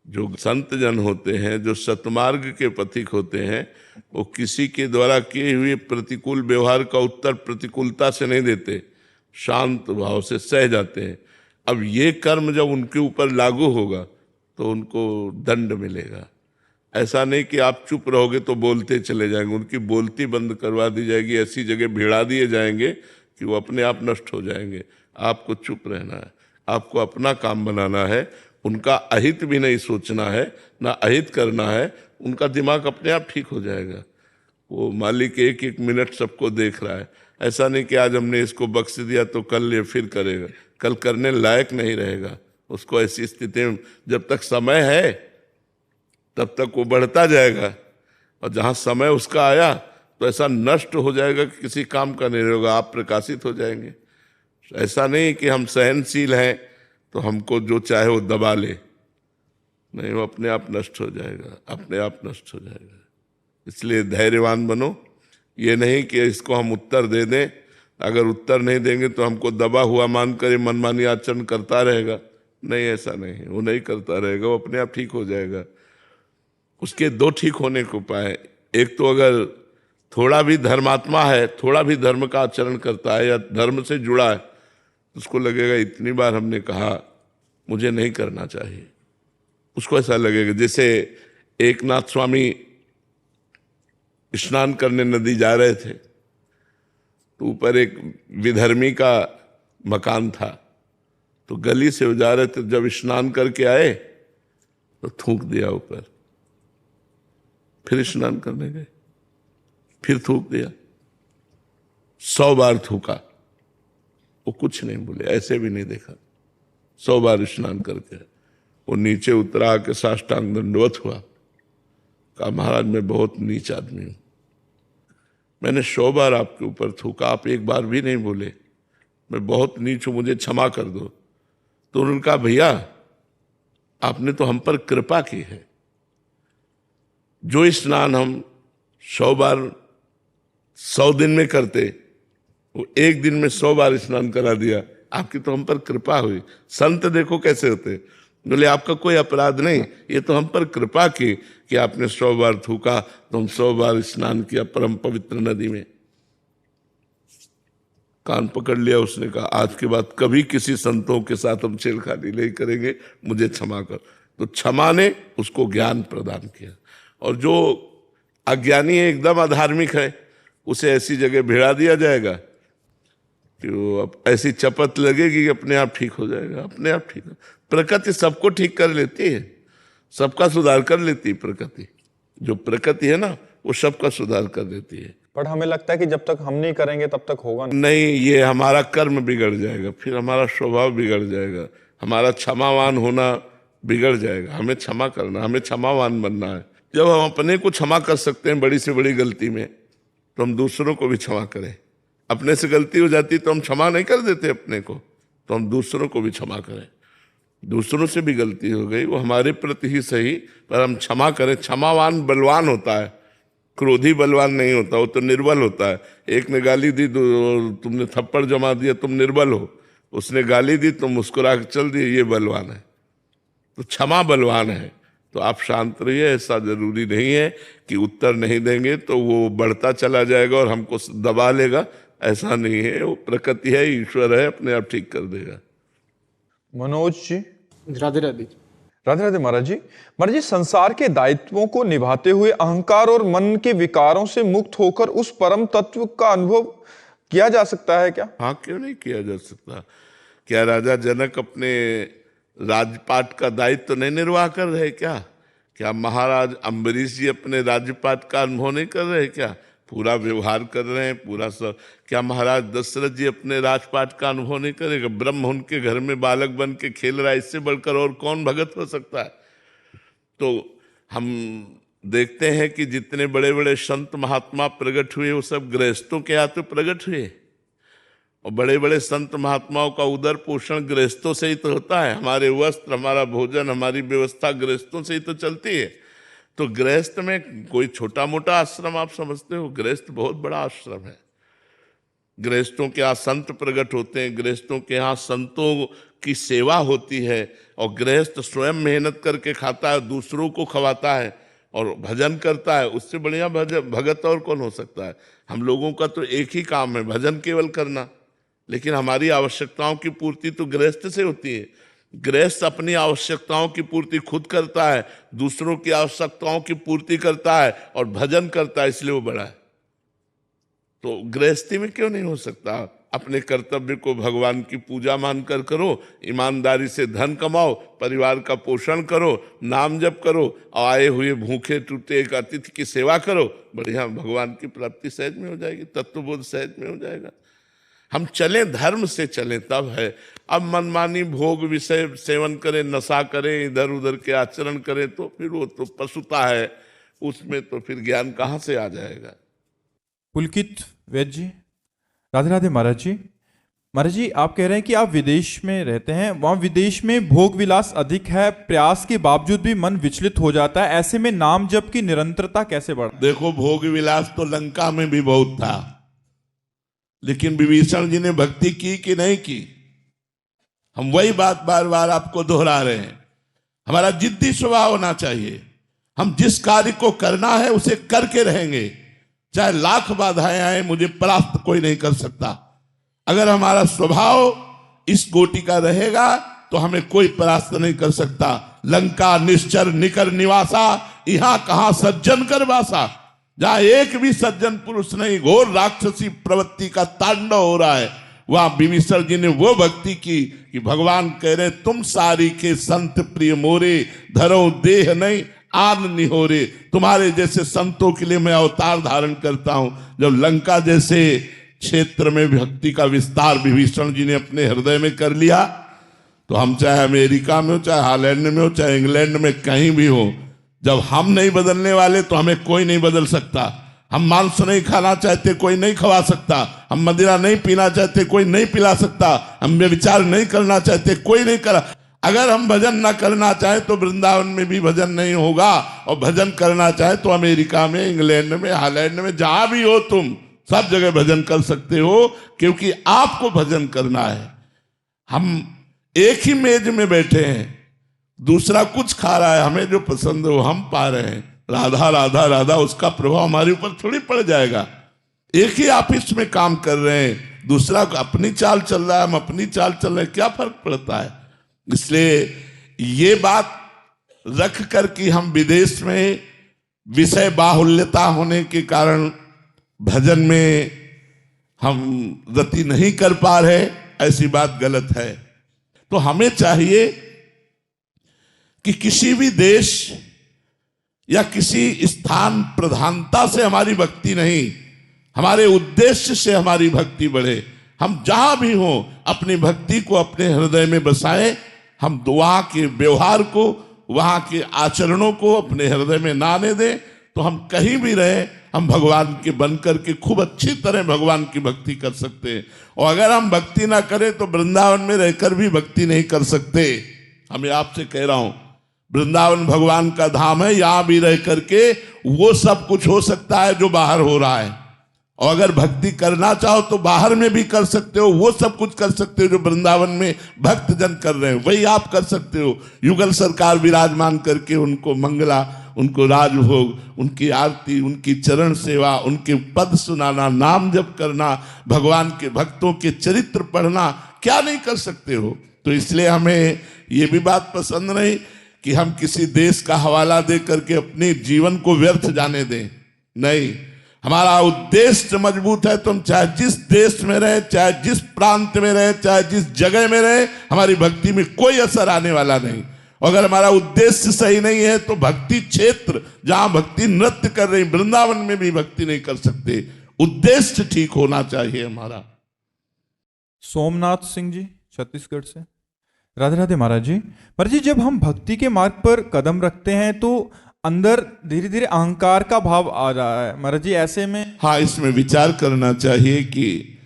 जो संत जन होते हैं, जो सतमार्ग के पथिक होते हैं, वो किसी के द्वारा किए हुए प्रतिकूल व्यवहार का उत्तर प्रतिकूलता से नहीं देते, शांत भाव से सह जाते हैं। अब ये कर्म जब उनके ऊपर लागू होगा तो उनको दंड मिलेगा। ऐसा नहीं कि आप चुप रहोगे तो बोलते चले जाएंगे, उनकी बोलती बंद करवा दी जाएगी, ऐसी जगह भिड़ा दिए जाएंगे कि वो अपने आप नष्ट हो जाएंगे। आपको चुप रहना है, आपको अपना काम बनाना है, उनका अहित भी नहीं सोचना है, ना अहित करना है, उनका दिमाग अपने आप ठीक हो जाएगा। वो मालिक एक एक मिनट सबको देख रहा है। ऐसा नहीं कि आज हमने इसको बख्श दिया तो कल ये फिर करेगा, कल करने लायक नहीं रहेगा। उसको ऐसी स्थिति में जब तक समय है तब तक वो बढ़ता जाएगा, और जहाँ समय उसका आया तो ऐसा नष्ट हो जाएगा कि किसी काम का नहीं रहेगा, आप प्रकाशित हो जाएंगे। ऐसा नहीं कि हम सहनशील हैं तो हमको जो चाहे वो दबा ले, नहीं, वो अपने आप नष्ट हो जाएगा, अपने आप नष्ट हो जाएगा। इसलिए धैर्यवान बनो। ये नहीं कि इसको हम उत्तर दे दें, अगर उत्तर नहीं देंगे तो हमको दबा हुआ मानकर मनमानी आचरण करता रहेगा। नहीं, ऐसा नहीं, वो नहीं करता रहेगा, वो अपने आप ठीक हो जाएगा। उसके दो ठीक होने के उपाय है। एक तो अगर थोड़ा भी धर्मात्मा है, थोड़ा भी धर्म का आचरण करता है या धर्म से जुड़ा है, उसको लगेगा इतनी बार हमने कहा, मुझे नहीं करना चाहिए। उसको ऐसा लगेगा जैसे एकनाथ स्वामी स्नान करने नदी जा रहे थे, तो ऊपर एक विधर्मी का मकान था, तो गली से वो जा रहे थे, जब स्नान करके आए तो थूक दिया ऊपर, फिर स्नान करने गए, फिर थूक दिया, 100 बार थूका। वो कुछ नहीं बोले, ऐसे भी नहीं देखा। 100 बार स्नान करके वो नीचे उतरा के साष्टांग दंडवत हुआ, कहा महाराज मैं बहुत नीच आदमी हूं, मैंने 100 बार आपके ऊपर थूका, आप एक बार भी नहीं बोले, मैं बहुत नीच हूं, मुझे क्षमा कर दो। तो उन्होंने कहा भैया आपने तो हम पर कृपा की है, जो स्नान हम 100 बार 100 दिन में करते, वो एक दिन में 100 बार स्नान करा दिया, आपकी तो हम पर कृपा हुई। संत देखो कैसे होते, बोले आपका कोई अपराध नहीं, ये तो हम पर कृपा की कि आपने 100 बार थूका तो हम 100 बार स्नान किया परम पवित्र नदी में। कान पकड़ लिया उसने, कहा आज के बाद कभी किसी संतों के साथ हम छेड़खानी नहीं करेंगे, मुझे क्षमा कर। तो क्षमा ने उसको ज्ञान प्रदान किया। और जो अज्ञानी है, एकदम अधार्मिक है, उसे ऐसी जगह भिड़ा दिया जाएगा कि वो अब ऐसी चपत लगेगी कि अपने आप ठीक हो जाएगा, अपने आप ठीक। प्रकृति सबको ठीक कर लेती है, सबका सुधार कर लेती है प्रकृति। जो प्रकृति है ना, वो सबका सुधार कर देती है। पर हमें लगता है कि जब तक हम नहीं करेंगे तब तक होगा नहीं, ये हमारा कर्म बिगड़ जाएगा, फिर हमारा स्वभाव बिगड़ जाएगा, हमारा क्षमावान होना बिगड़ जाएगा। हमें क्षमा करना, हमें क्षमावान बनना है। जब हम अपने को क्षमा कर सकते हैं बड़ी से बड़ी गलती में, तो हम दूसरों को भी क्षमा करें। अपने से गलती हो जाती तो हम क्षमा नहीं कर देते अपने को, तो हम दूसरों को भी क्षमा करें। दूसरों से भी गलती हो गई, वो हमारे प्रति ही सही, पर हम क्षमा करें। क्षमावान बलवान होता है, क्रोधी बलवान नहीं होता, वो तो निर्बल होता है। एक ने गाली दी, तुमने थप्पड़ जमा दिया, तुम निर्बल हो। उसने गाली दी, तुम मुस्कुरा के चल दिए, ये बलवान है। तो क्षमा बलवान है। तो आप शांत रहिए। ऐसा जरूरी नहीं है कि उत्तर नहीं देंगे तो वो बढ़ता चला जाएगा और हमको दबा लेगा, ऐसा नहीं है। वो प्रकृति है, ईश्वर है, अपने आप ठीक कर देगा। मनोज जी। राधे राधे। राधे राधे महाराज जी। महाराज जी, संसार के दायित्वों को निभाते हुए अहंकार और मन के विकारों से मुक्त होकर उस परम तत्व का अनुभव किया जा सकता है क्या? हाँ, क्यों नहीं किया जा सकता। क्या राजा जनक अपने राजपाट का दायित्व नहीं निर्वाह कर रहे क्या? क्या महाराज अम्बरीश जी अपने राजपाट का अनुभव नहीं कर रहे क्या? पूरा व्यवहार कर रहे हैं, पूरा सब। क्या महाराज दशरथ जी अपने राजपाट का अनुभव नहीं करेगा? ब्रह्म उनके घर में बालक बन के खेल रहा है, इससे बढ़कर और कौन भगत हो सकता है? तो हम देखते हैं कि जितने बड़े बड़े संत महात्मा प्रकट हुए, वो सब गृहस्थों के हाथ प्रकट हुए। और बड़े बड़े संत महात्माओं का उदर पोषण गृहस्थों से ही तो होता है। हमारे वस्त्र, हमारा भोजन, हमारी व्यवस्था गृहस्थों से ही तो चलती है। तो गृहस्थ में कोई छोटा मोटा आश्रम आप समझते हो? गृहस्थ बहुत बड़ा आश्रम है। गृहस्थों के यहाँ संत प्रकट होते हैं, गृहस्थों के यहाँ संतों की सेवा होती है, और गृहस्थ स्वयं मेहनत करके खाता है, दूसरों को खवाता है और भजन करता है। उससे बढ़िया भगत और कौन हो सकता है? हम लोगों का तो एक ही काम है, भजन केवल करना। लेकिन हमारी आवश्यकताओं की पूर्ति तो गृहस्थ से होती है। गृहस्थ अपनी आवश्यकताओं की पूर्ति खुद करता है, दूसरों की आवश्यकताओं की पूर्ति करता है और भजन करता है, इसलिए वो बड़ा है। तो गृहस्थी में क्यों नहीं हो सकता? अपने कर्तव्य को भगवान की पूजा मानकर करो, ईमानदारी से धन कमाओ, परिवार का पोषण करो, नाम जप करो, आए हुए भूखे टूटे एक अतिथि की सेवा करो, बढ़िया भगवान की प्राप्ति सहज में हो जाएगी, तत्वबोध सहज में हो जाएगा। हम चलें, धर्म से चलें तब है। अब मनमानी भोग विषय सेवन करें, नशा करें, इधर उधर के आचरण करें तो फिर वो तो पशुता है, उसमें तो फिर ज्ञान कहाँ से आ जाएगा। पुलकित वैद्य जी, राधे राधे महाराज जी। महाराज जी, आप कह रहे हैं कि आप विदेश में रहते हैं, वहाँ विदेश में भोग विलास अधिक है, प्रयास के बावजूद भी मन विचलित हो जाता है, ऐसे में नाम जप की निरंतरता कैसे बढ़े? देखो, भोग विलास तो लंका में भी बहुत था, लेकिन विभीषण जी ने भक्ति की कि नहीं की? हम वही बात बार बार आपको दोहरा रहे हैं। हमारा जिद्दी स्वभाव होना चाहिए। हम जिस कार्य को करना है उसे करके रहेंगे, चाहे लाख बाधाएं आए, मुझे परास्त कोई नहीं कर सकता। अगर हमारा स्वभाव इस कोटि का रहेगा तो हमें कोई परास्त नहीं कर सकता। लंका निश्चर निकर निवासा, यहां कहां सज्जन कर वासा। जहां एक भी सज्जन पुरुष नहीं, घोर राक्षसी प्रवृत्ति का तांडव हो रहा है, वहां विभीषण जी ने वो भक्ति की कि भगवान कह रहे तुम सारी के संत प्रिय मोरे, धरो देह नहीं आन निहोरे। तुम्हारे जैसे संतों के लिए मैं अवतार धारण करता हूं। जब लंका जैसे क्षेत्र में भक्ति का विस्तार विभीषण जी ने अपने हृदय में कर लिया, तो हम चाहे अमेरिका में हो, चाहे हॉलैंड में हो, चाहे इंग्लैंड में, कहीं भी हो, जब हम नहीं बदलने वाले तो हमें कोई नहीं बदल सकता। हम मांस नहीं खाना चाहते, कोई नहीं खवा सकता। हम मदिरा नहीं पीना चाहते, कोई नहीं पिला सकता। हम व्यभिचार नहीं करना चाहते, कोई नहीं करा। अगर हम भजन ना करना चाहें तो वृंदावन में भी भजन नहीं होगा, और भजन करना चाहे तो अमेरिका में, इंग्लैंड में, हॉलैंड में, जहां भी हो तुम सब जगह भजन कर सकते हो, क्योंकि आपको भजन करना है। हम एक ही मेज में बैठे हैं, दूसरा कुछ खा रहा है, हमें जो पसंद है वो हम पा रहे हैं। राधा राधा राधा, उसका प्रभाव हमारे ऊपर थोड़ी पड़ जाएगा। एक ही ऑफिस में काम कर रहे हैं, दूसरा अपनी चाल चल रहा है, हम अपनी चाल चल रहे हैं, क्या फर्क पड़ता है? इसलिए ये बात रख कर कि हम विदेश में विषय बाहुल्यता होने के कारण भजन में हम गति नहीं कर पा रहे, ऐसी बात गलत है। तो हमें चाहिए कि किसी भी देश या किसी स्थान प्रधानता से हमारी भक्ति नहीं, हमारे उद्देश्य से हमारी भक्ति बढ़े। हम जहां भी हों अपनी भक्ति को अपने हृदय में बसाएं। हम वहां के व्यवहार को, वहां के आचरणों को अपने हृदय में ना आने दें, तो हम कहीं भी रहे हम भगवान के बनकर के खूब अच्छी तरह भगवान की भक्ति कर सकते हैं। और अगर हम भक्ति ना करें तो वृंदावन में रहकर भी भक्ति नहीं कर सकते। हमें आपसे कह रहा हूं, वृंदावन भगवान का धाम है, यहां भी रह करके वो सब कुछ हो सकता है जो बाहर हो रहा है। और अगर भक्ति करना चाहो तो बाहर में भी कर सकते हो, वो सब कुछ कर सकते हो जो वृंदावन में भक्त जन कर रहे हैं, वही आप कर सकते हो। युगल सरकार विराजमान करके उनको मंगला, उनको राजभोग, उनकी आरती, उनकी चरण सेवा, उनके पद सुनाना, नाम जप करना, भगवान के भक्तों के चरित्र पढ़ना, क्या नहीं कर सकते हो? तो इसलिए हमें ये भी बात पसंद नहीं कि हम किसी देश का हवाला दे करके अपने जीवन को व्यर्थ जाने दें। नहीं, हमारा उद्देश्य मजबूत है, तुम चाहे जिस देश में रहे, चाहे जिस प्रांत में रहे, चाहे जिस जगह में रहे, हमारी भक्ति में कोई असर आने वाला नहीं। अगर हमारा उद्देश्य सही नहीं है तो भक्ति क्षेत्र जहां भक्ति नृत्य कर रही, वृंदावन में भी भक्ति नहीं कर सकते। उद्देश्य ठीक होना चाहिए हमारा। सोमनाथ सिंह जी छत्तीसगढ़ से, राधे राधे महाराज जी। महाराज जी, जब हम भक्ति के मार्ग पर कदम रखते हैं तो अंदर धीरे धीरे अहंकार का भाव आ रहा है महाराज जी, ऐसे में हाँ, इसमें विचार करना चाहिए कि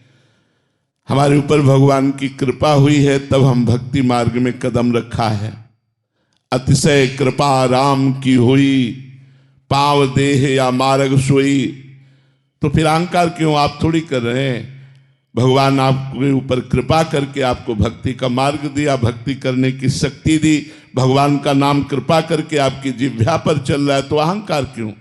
हमारे ऊपर भगवान की कृपा हुई है तब हम भक्ति मार्ग में कदम रखा है। अतिशय कृपा राम की हुई, पाव देह या मार्ग सोई, तो फिर अहंकार क्यों? आप थोड़ी कर रहे हैं। भगवान आपके ऊपर कृपा करके आपको भक्ति का मार्ग दिया, भक्ति करने की शक्ति दी, भगवान का नाम कृपा करके आपकी जिह्वा पर चल रहा है, तो अहंकार क्यों?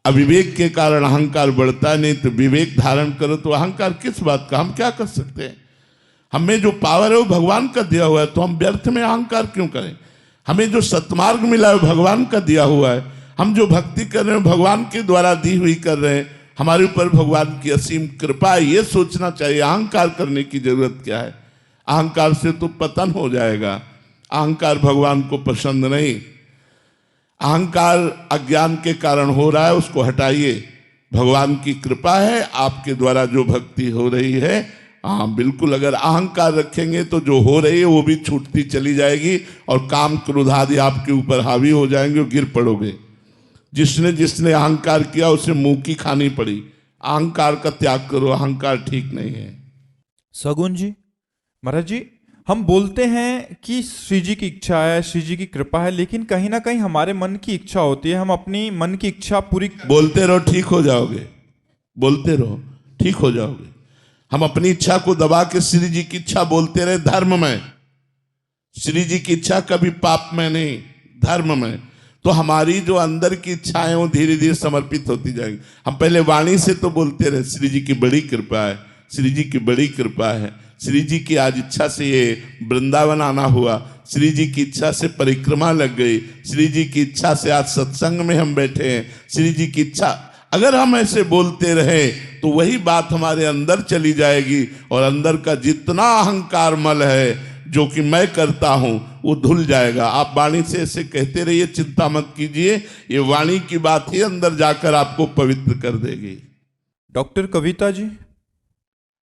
अविवेक के कारण अहंकार बढ़ता नहीं, तो विवेक धारण करो तो अहंकार किस बात का? हम क्या कर सकते हैं? हमें जो पावर है वो भगवान का दिया हुआ है, तो हम व्यर्थ में अहंकार क्यों करें? हमें जो सत्मार्ग मिला है भगवान का दिया हुआ है, हम जो भक्ति कर रहे हैं भगवान के द्वारा दी हुई कर रहे हैं, हमारे ऊपर भगवान की असीम कृपा है, ये सोचना चाहिए। अहंकार करने की जरूरत क्या है? अहंकार से तो पतन हो जाएगा। अहंकार भगवान को पसंद नहीं। अहंकार अज्ञान के कारण हो रहा है, उसको हटाइए। भगवान की कृपा है, आपके द्वारा जो भक्ति हो रही है, हाँ बिल्कुल। अगर अहंकार रखेंगे तो जो हो रही है वो भी छूटती चली जाएगी और काम क्रोध आदि आपके ऊपर हावी हो जाएंगे और गिर पड़ोगे। जिसने जिसने अहंकार किया उसे मुंह की खानी पड़ी। अहंकार का त्याग करो, अहंकार ठीक नहीं है। सगुन जी, महाराज जी, हम बोलते हैं कि श्री जी की इच्छा है, श्री जी की कृपा है, लेकिन कहीं ना कहीं हमारे मन की इच्छा होती है, हम अपनी मन की इच्छा पूरी बोलते रहो ठीक हो जाओगे, बोलते रहो ठीक हो जाओगे। हम अपनी इच्छा को दबा के श्री जी की इच्छा बोलते रहे धर्म में। श्री जी की इच्छा कभी पाप में नहीं, धर्म में। तो हमारी जो अंदर की इच्छाएं वो धीरे धीरे समर्पित होती जाएंगी। हम पहले वाणी से तो बोलते रहे श्री जी की बड़ी कृपा है, श्री जी की बड़ी कृपा है, श्री जी की आज इच्छा से ये वृंदावन आना हुआ, श्री जी की इच्छा से परिक्रमा लग गई, श्री जी की इच्छा से आज सत्संग में हम बैठे हैं, श्री जी की इच्छा। अगर हम ऐसे बोलते रहे तो वही बात हमारे अंदर चली जाएगी और अंदर का जितना अहंकार मल है जो कि मैं करता हूं वो धुल जाएगा। आप वाणी से ऐसे कहते रहिए, चिंता मत कीजिए, ये वाणी की बात ही अंदर जाकर आपको पवित्र कर देगी। डॉक्टर कविता जी,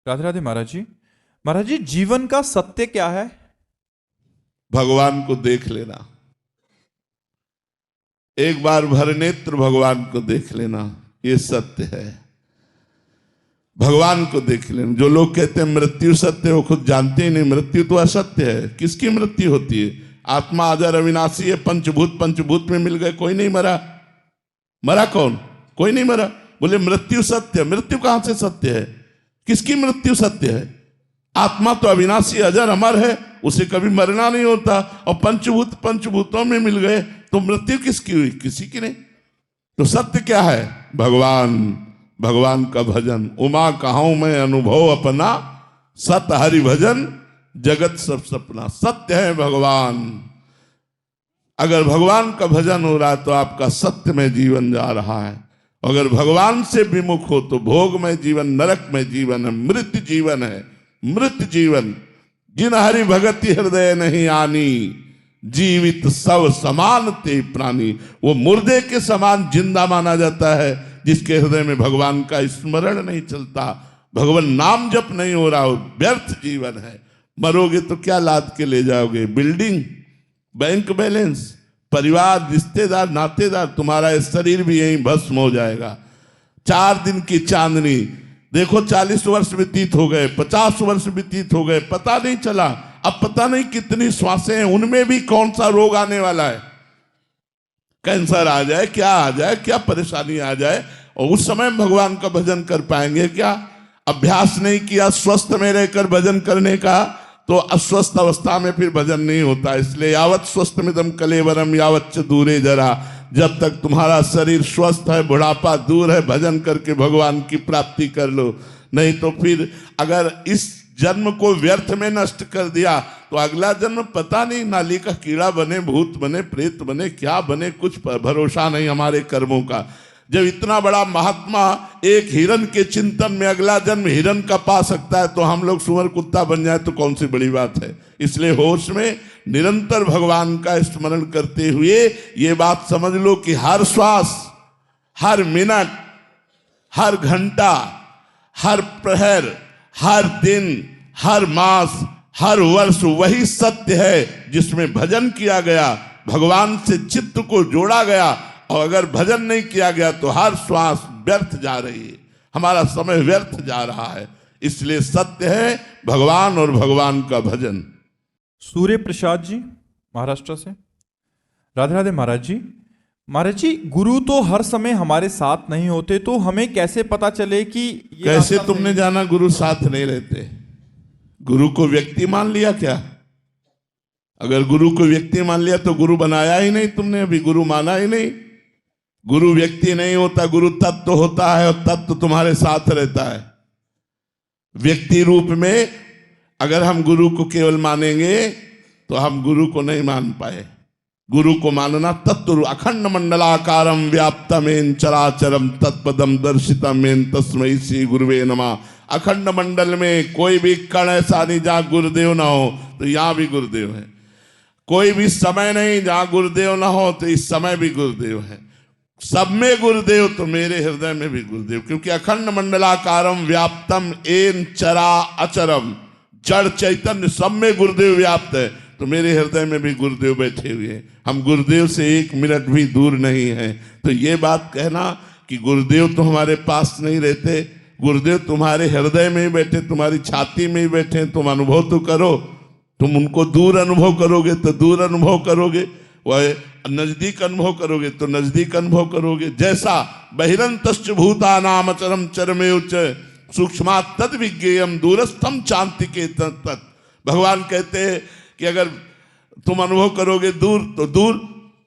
राधे राधे महाराज जी। महाराज जी, जीवन का सत्य क्या है? भगवान को देख लेना, एक बार भर नेत्र भगवान को देख लेना, ये सत्य है। भगवान को देख लेना। जो लोग कहते हैं मृत्यु सत्य, वो खुद जानते ही नहीं मृत्यु तो असत्य है। किसकी मृत्यु होती है? आत्मा अजर अविनाशी है। पंचभूत में मिल गए, कोई नहीं मरा। मरा कौन? कोई नहीं मरा। बोले मृत्यु सत्य, मृत्यु कहां से सत्य है? किसकी मृत्यु सत्य है? आत्मा तो अविनाशी अजर अमर है, उसे कभी मरना नहीं होता। और पंचभूतों में मिल गए तो मृत्यु किसकी हुई? किसी की नहीं। तो सत्य क्या है? भगवान, भगवान का भजन। उमा कहाऊं मैं अनुभव अपना, सत हरि भजन जगत सब सपना। सत्य है भगवान। अगर भगवान का भजन हो रहा है तो आपका सत्य में जीवन जा रहा है। अगर भगवान से विमुख हो तो भोग में जीवन, नरक में जीवन है, मृत जीवन है, मृत जीवन। जिन हरि भगति हृदय नहीं आनी, जीवित सब समान ते प्राणी। वो मुर्दे के समान जिंदा माना जाता है जिसके हृदय में भगवान का स्मरण नहीं चलता, भगवान नाम जप नहीं हो रहा हो। व्यर्थ जीवन है। मरोगे तो क्या लाद के ले जाओगे? बिल्डिंग, बैंक बैलेंस, परिवार, रिश्तेदार, नातेदार। तुम्हारा ये शरीर भी यहीं भस्म हो जाएगा। 4 दिन की चांदनी देखो, 40 वर्ष व्यतीत हो गए, 50 वर्ष व्यतीत हो गए, पता नहीं चला। अब पता नहीं कितनी श्वासें हैं, उनमें भी कौन सा रोग आने वाला है। कैंसर आ जाए, क्या आ जाए, क्या परेशानी आ जाए, और उस समय भगवान का भजन कर पाएंगे क्या? अभ्यास नहीं किया स्वस्थ में रहकर भजन करने का, तो अस्वस्थ अवस्था में फिर भजन नहीं होता। इसलिए यावत स्वस्थ मिदम कलेवरम यावत च दूरे जरा। जब तक तुम्हारा शरीर स्वस्थ है, बुढ़ापा दूर है, भजन करके भगवान की प्राप्ति कर लो। नहीं तो फिर अगर इस जन्म को व्यर्थ में नष्ट कर दिया तो अगला जन्म पता नहीं, नाली का कीड़ा बने, भूत बने, प्रेत बने, क्या बने, कुछ भरोसा नहीं हमारे कर्मों का। जब इतना बड़ा महात्मा एक हिरन के चिंतन में अगला जन्म हिरन का पा सकता है, तो हम लोग सुअर कुत्ता बन जाए तो कौन सी बड़ी बात है। इसलिए होश में निरंतर भगवान का स्मरण करते हुए ये बात समझ लो कि हर श्वास, हर मिनट, हर घंटा, हर प्रहर, हर दिन, हर मास, हर वर्ष वही सत्य है जिसमें भजन किया गया, भगवान से चित्त को जोड़ा गया। और अगर भजन नहीं किया गया तो हर श्वास व्यर्थ जा रही है, हमारा समय व्यर्थ जा रहा है। इसलिए सत्य है भगवान और भगवान का भजन। सूर्य प्रसाद जी, महाराष्ट्र से। राधे राधे महाराज जी। महाराज जी, गुरु तो हर समय हमारे साथ नहीं होते, तो हमें कैसे पता चले कि ये कैसे रास्ता तुमने जाना गुरु साथ नहीं रहते? गुरु को व्यक्ति मान लिया क्या? अगर गुरु को व्यक्ति मान लिया तो गुरु बनाया ही नहीं तुमने, अभी गुरु माना ही नहीं। गुरु व्यक्ति नहीं होता, गुरु तत्व होता है, और तत्व तुम्हारे साथ रहता है। व्यक्ति रूप में अगर हम गुरु को केवल मानेंगे तो हम गुरु को नहीं मान पाए। गुरु को मानना तत्व अखंड मंडलाकारम व्याप्तमेन चराचरम तत्पदम दर्शितमेन तस्मै श्री गुरुवे नमः। अखंड मंडल में कोई भी कण ऐसा नहीं जहां गुरुदेव ना हो, तो यहां भी गुरुदेव है। कोई भी समय नहीं जहां गुरुदेव ना हो, तो इस समय भी गुरुदेव है। सब में गुरुदेव, तो मेरे हृदय में भी गुरुदेव, क्योंकि अखंड मंडलाकारम व्याप्तम एन चरा अचरम, जड़ चैतन्य सब में गुरुदेव व्याप्त है, तो मेरे हृदय में भी गुरुदेव बैठे हुए हैं। हम गुरुदेव से एक मिनट भी दूर नहीं है। तो ये बात कहना कि गुरुदेव तो हमारे पास नहीं रहते, गुरुदेव तुम्हारे हृदय में ही बैठे, तुम्हारी छाती में ही बैठे, तुम अनुभव तो करो। तुम उनको दूर अनुभव करोगे तो दूर अनुभव करोगे, वह नजदीक अनुभव करोगे तो नजदीक अनुभव करोगे। जैसा बहिरंतश्च भूतानाम अचरम चरमेव च सूक्ष्मा तद विज्ञेयम दूरस्थम चांति के तत्। भगवान कहते हैं कि अगर तुम अनुभव करोगे दूर तो दूर,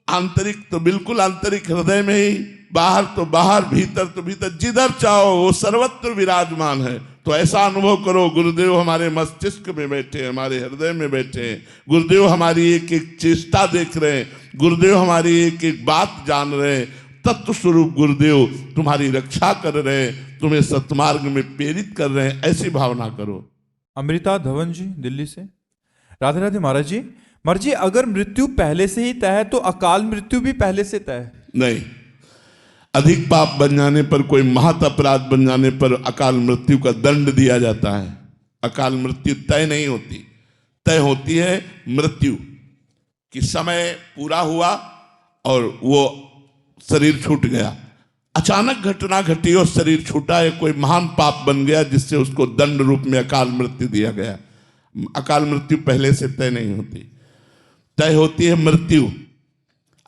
आंतरिक तो बिल्कुल आंतरिक हृदय में ही, बाहर तो बाहर, भीतर तो भीतर, जिधर चाहो वो सर्वत्र विराजमान है। तो ऐसा अनुभव करो, गुरुदेव हमारे मस्तिष्क में बैठे, हमारे हृदय में बैठे, गुरुदेव हमारी एक एक चेष्टा देख रहे हैं, गुरुदेव हमारी एक एक बात जान रहे हैं। तत्व स्वरूप गुरुदेव तुम्हारी रक्षा कर रहे हैं, तुम्हें सत्मार्ग में प्रेरित कर रहे हैं, ऐसी भावना करो। अमृता धवन जी दिल्ली से। राधे राधे महाराज जी। महाराज जी, अगर मृत्यु पहले से ही तय है तो अकाल मृत्यु भी पहले से तय है? नहीं, अधिक पाप बन जाने पर, कोई महत अपराध बन जाने पर अकाल मृत्यु का दंड दिया जाता है। अकाल मृत्यु तय नहीं होती, तय होती है मृत्यु कि समय पूरा हुआ और वो शरीर छूट गया, अचानक घटना घटी और शरीर छूटा है, कोई महान पाप बन गया जिससे उसको दंड रूप में अकाल मृत्यु दिया गया। अकाल मृत्यु पहले से तय नहीं होती, तय होती है मृत्यु।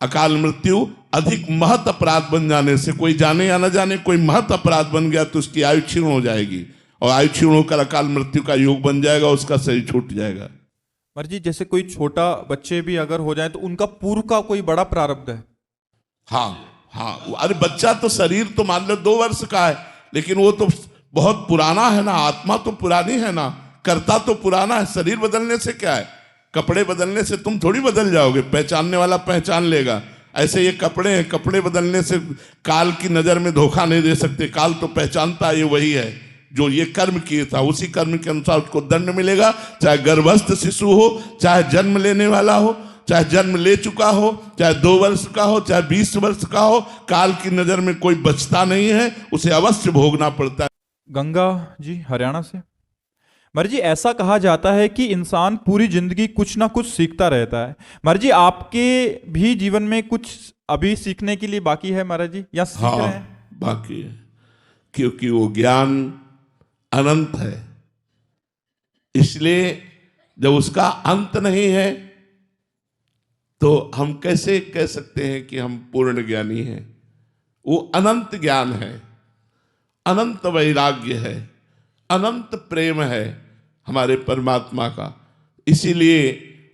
अकाल मृत्यु अधिक महत अपराध बन जाने से, कोई जाने या न जाने कोई महत अपराध बन गया तो उसकी आयु क्षीण हो जाएगी, और आयु क्षीण होकर अकाल मृत्यु का योग बन जाएगा, उसका शरीर छूट जाएगा। महाराज जी, जैसे कोई छोटा बच्चे भी अगर हो जाए तो उनका पूर्व का कोई बड़ा प्रारब्ध है? हाँ हाँ, अरे बच्चा तो शरीर तो मान लो 2 वर्ष का है, लेकिन वो तो बहुत पुराना है ना, आत्मा तो पुरानी है ना, कर्ता तो पुराना है। शरीर बदलने से क्या है, कपड़े बदलने से तुम थोड़ी बदल जाओगे, पहचानने वाला पहचान लेगा। ऐसे ये कपड़े हैं, कपड़े बदलने से काल की नजर में धोखा नहीं दे सकते, काल तो पहचानता ये वही है जो ये कर्म किए था, उसी कर्म के अनुसार उसको दंड मिलेगा। चाहे गर्भस्थ शिशु हो, चाहे जन्म लेने वाला हो, चाहे जन्म ले चुका हो, चाहे 2 वर्ष का हो, चाहे 20 वर्ष का हो, काल की नजर में कोई बचता नहीं है, उसे अवश्य भोगना पड़ता है। गंगा जी हरियाणा से। महाराज जी, ऐसा कहा जाता है कि इंसान पूरी जिंदगी कुछ ना कुछ सीखता रहता है। महाराज जी, आपके भी जीवन में कुछ अभी सीखने के लिए बाकी है महाराज जी, या सीख रहे हैं? बाकी है, क्योंकि वो ज्ञान अनंत है, इसलिए जब उसका अंत नहीं है तो हम कैसे कह सकते हैं कि हम पूर्ण ज्ञानी हैं। वो अनंत ज्ञान है, अनंत वैराग्य है, अनंत प्रेम है हमारे परमात्मा का। इसीलिए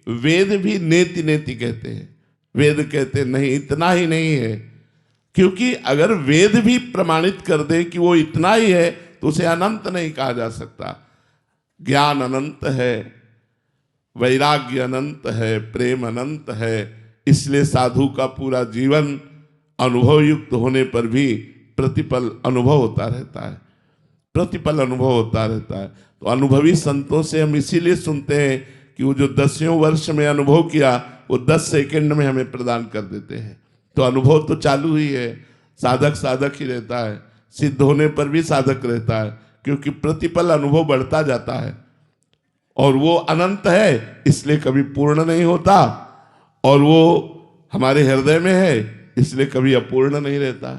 वेद भी नेति नेति कहते हैं। वेद कहते नहीं, इतना ही नहीं है, क्योंकि अगर वेद भी प्रमाणित कर दे कि वो इतना ही है तो उसे अनंत नहीं कहा जा सकता। ज्ञान अनंत है, वैराग्य अनंत है, प्रेम अनंत है। इसलिए साधु का पूरा जीवन अनुभव युक्त होने पर भी प्रतिपल अनुभव होता रहता है, प्रतिपल अनुभव होता रहता है। तो अनुभवी संतों से हम इसीलिए सुनते हैं कि वो जो 10वें वर्ष में अनुभव किया वो 10 सेकंड में हमें प्रदान कर देते हैं। तो अनुभव तो चालू ही है, साधक साधक ही रहता है, सिद्ध होने पर भी साधक रहता है, क्योंकि प्रतिपल अनुभव बढ़ता जाता है और वो अनंत है, इसलिए कभी पूर्ण नहीं होता, और वो हमारे हृदय में है इसलिए कभी अपूर्ण नहीं रहता।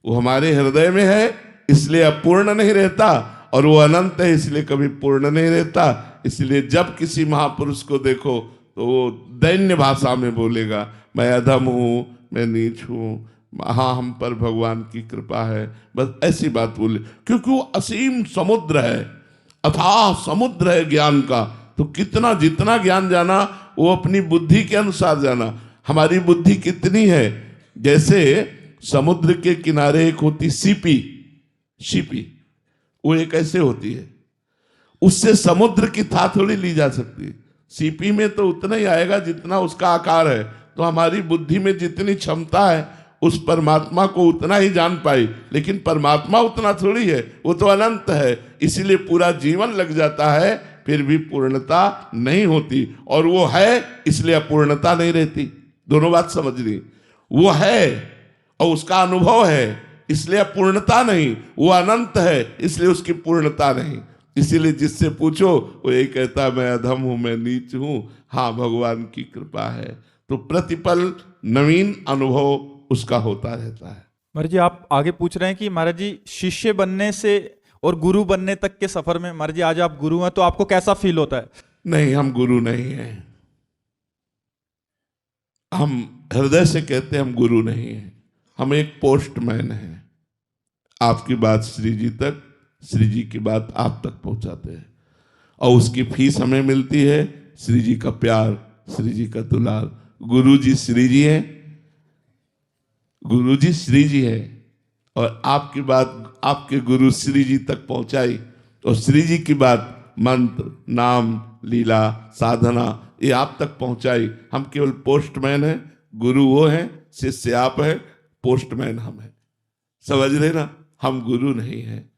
वो हमारे हृदय में है इसलिए अपूर्ण नहीं रहता, और वो अनंत है इसलिए कभी पूर्ण नहीं रहता। इसलिए जब किसी महापुरुष को देखो तो वो दैन्य भाषा में बोलेगा, मैं अधम हूँ, मैं नीच हूँ, हाँ हम पर भगवान की कृपा है, बस ऐसी बात बोले, क्योंकि वो असीम समुद्र है, अथाह समुद्र है ज्ञान का। तो कितना जितना ज्ञान जाना वो अपनी बुद्धि के अनुसार जाना। हमारी बुद्धि कितनी है, जैसे समुद्र के किनारे एक होती सीपी, सीपी वो एक ऐसे होती है, उससे समुद्र की था थोड़ी ली जा सकती है। सीपी में तो उतना ही आएगा जितना उसका आकार है, तो हमारी बुद्धि में जितनी क्षमता है उस परमात्मा को उतना ही जान पाई, लेकिन परमात्मा उतना थोड़ी है, वो तो अनंत है। इसीलिए पूरा जीवन लग जाता है, फिर भी पूर्णता नहीं होती। और वो है इसलिए अपूर्णता नहीं रहती। दोनों बात समझ ली। वो है और उसका अनुभव है इसलिए अपूर्णता नहीं, वो अनंत है इसलिए उसकी पूर्णता नहीं। इसीलिए जिससे पूछो वो यही कहता है मैं अधम हूं, मैं नीच हूं, हाँ भगवान की कृपा है। तो प्रतिपल नवीन अनुभव उसका होता रहता है। महाराज जी आप आगे पूछ रहे हैं कि महाराज जी शिष्य बनने से और गुरु बनने तक के सफर में, महाराज जी आज आप गुरु हैं तो आपको कैसा फील होता है? नहीं, हम गुरु नहीं हैं। हम हृदय से कहते हैं हम गुरु नहीं हैं, हम एक पोस्टमैन हैं। आपकी बात श्री जी तक, श्री जी की बात आप तक पहुंचाते हैं और उसकी फीस हमें मिलती है श्री जी का प्यार, श्री जी का दुलार। गुरु जी श्री जी हैं, गुरु जी श्री जी है और आपकी बात आपके गुरु श्री जी तक पहुंचाई और श्री जी की बात मंत्र, नाम, लीला, साधना ये आप तक पहुंचाई। हम केवल पोस्टमैन हैं, गुरु वो हैं, शिष्य आप हैं, पोस्टमैन हम हैं। समझ रहे ना? हम गुरु नहीं हैं।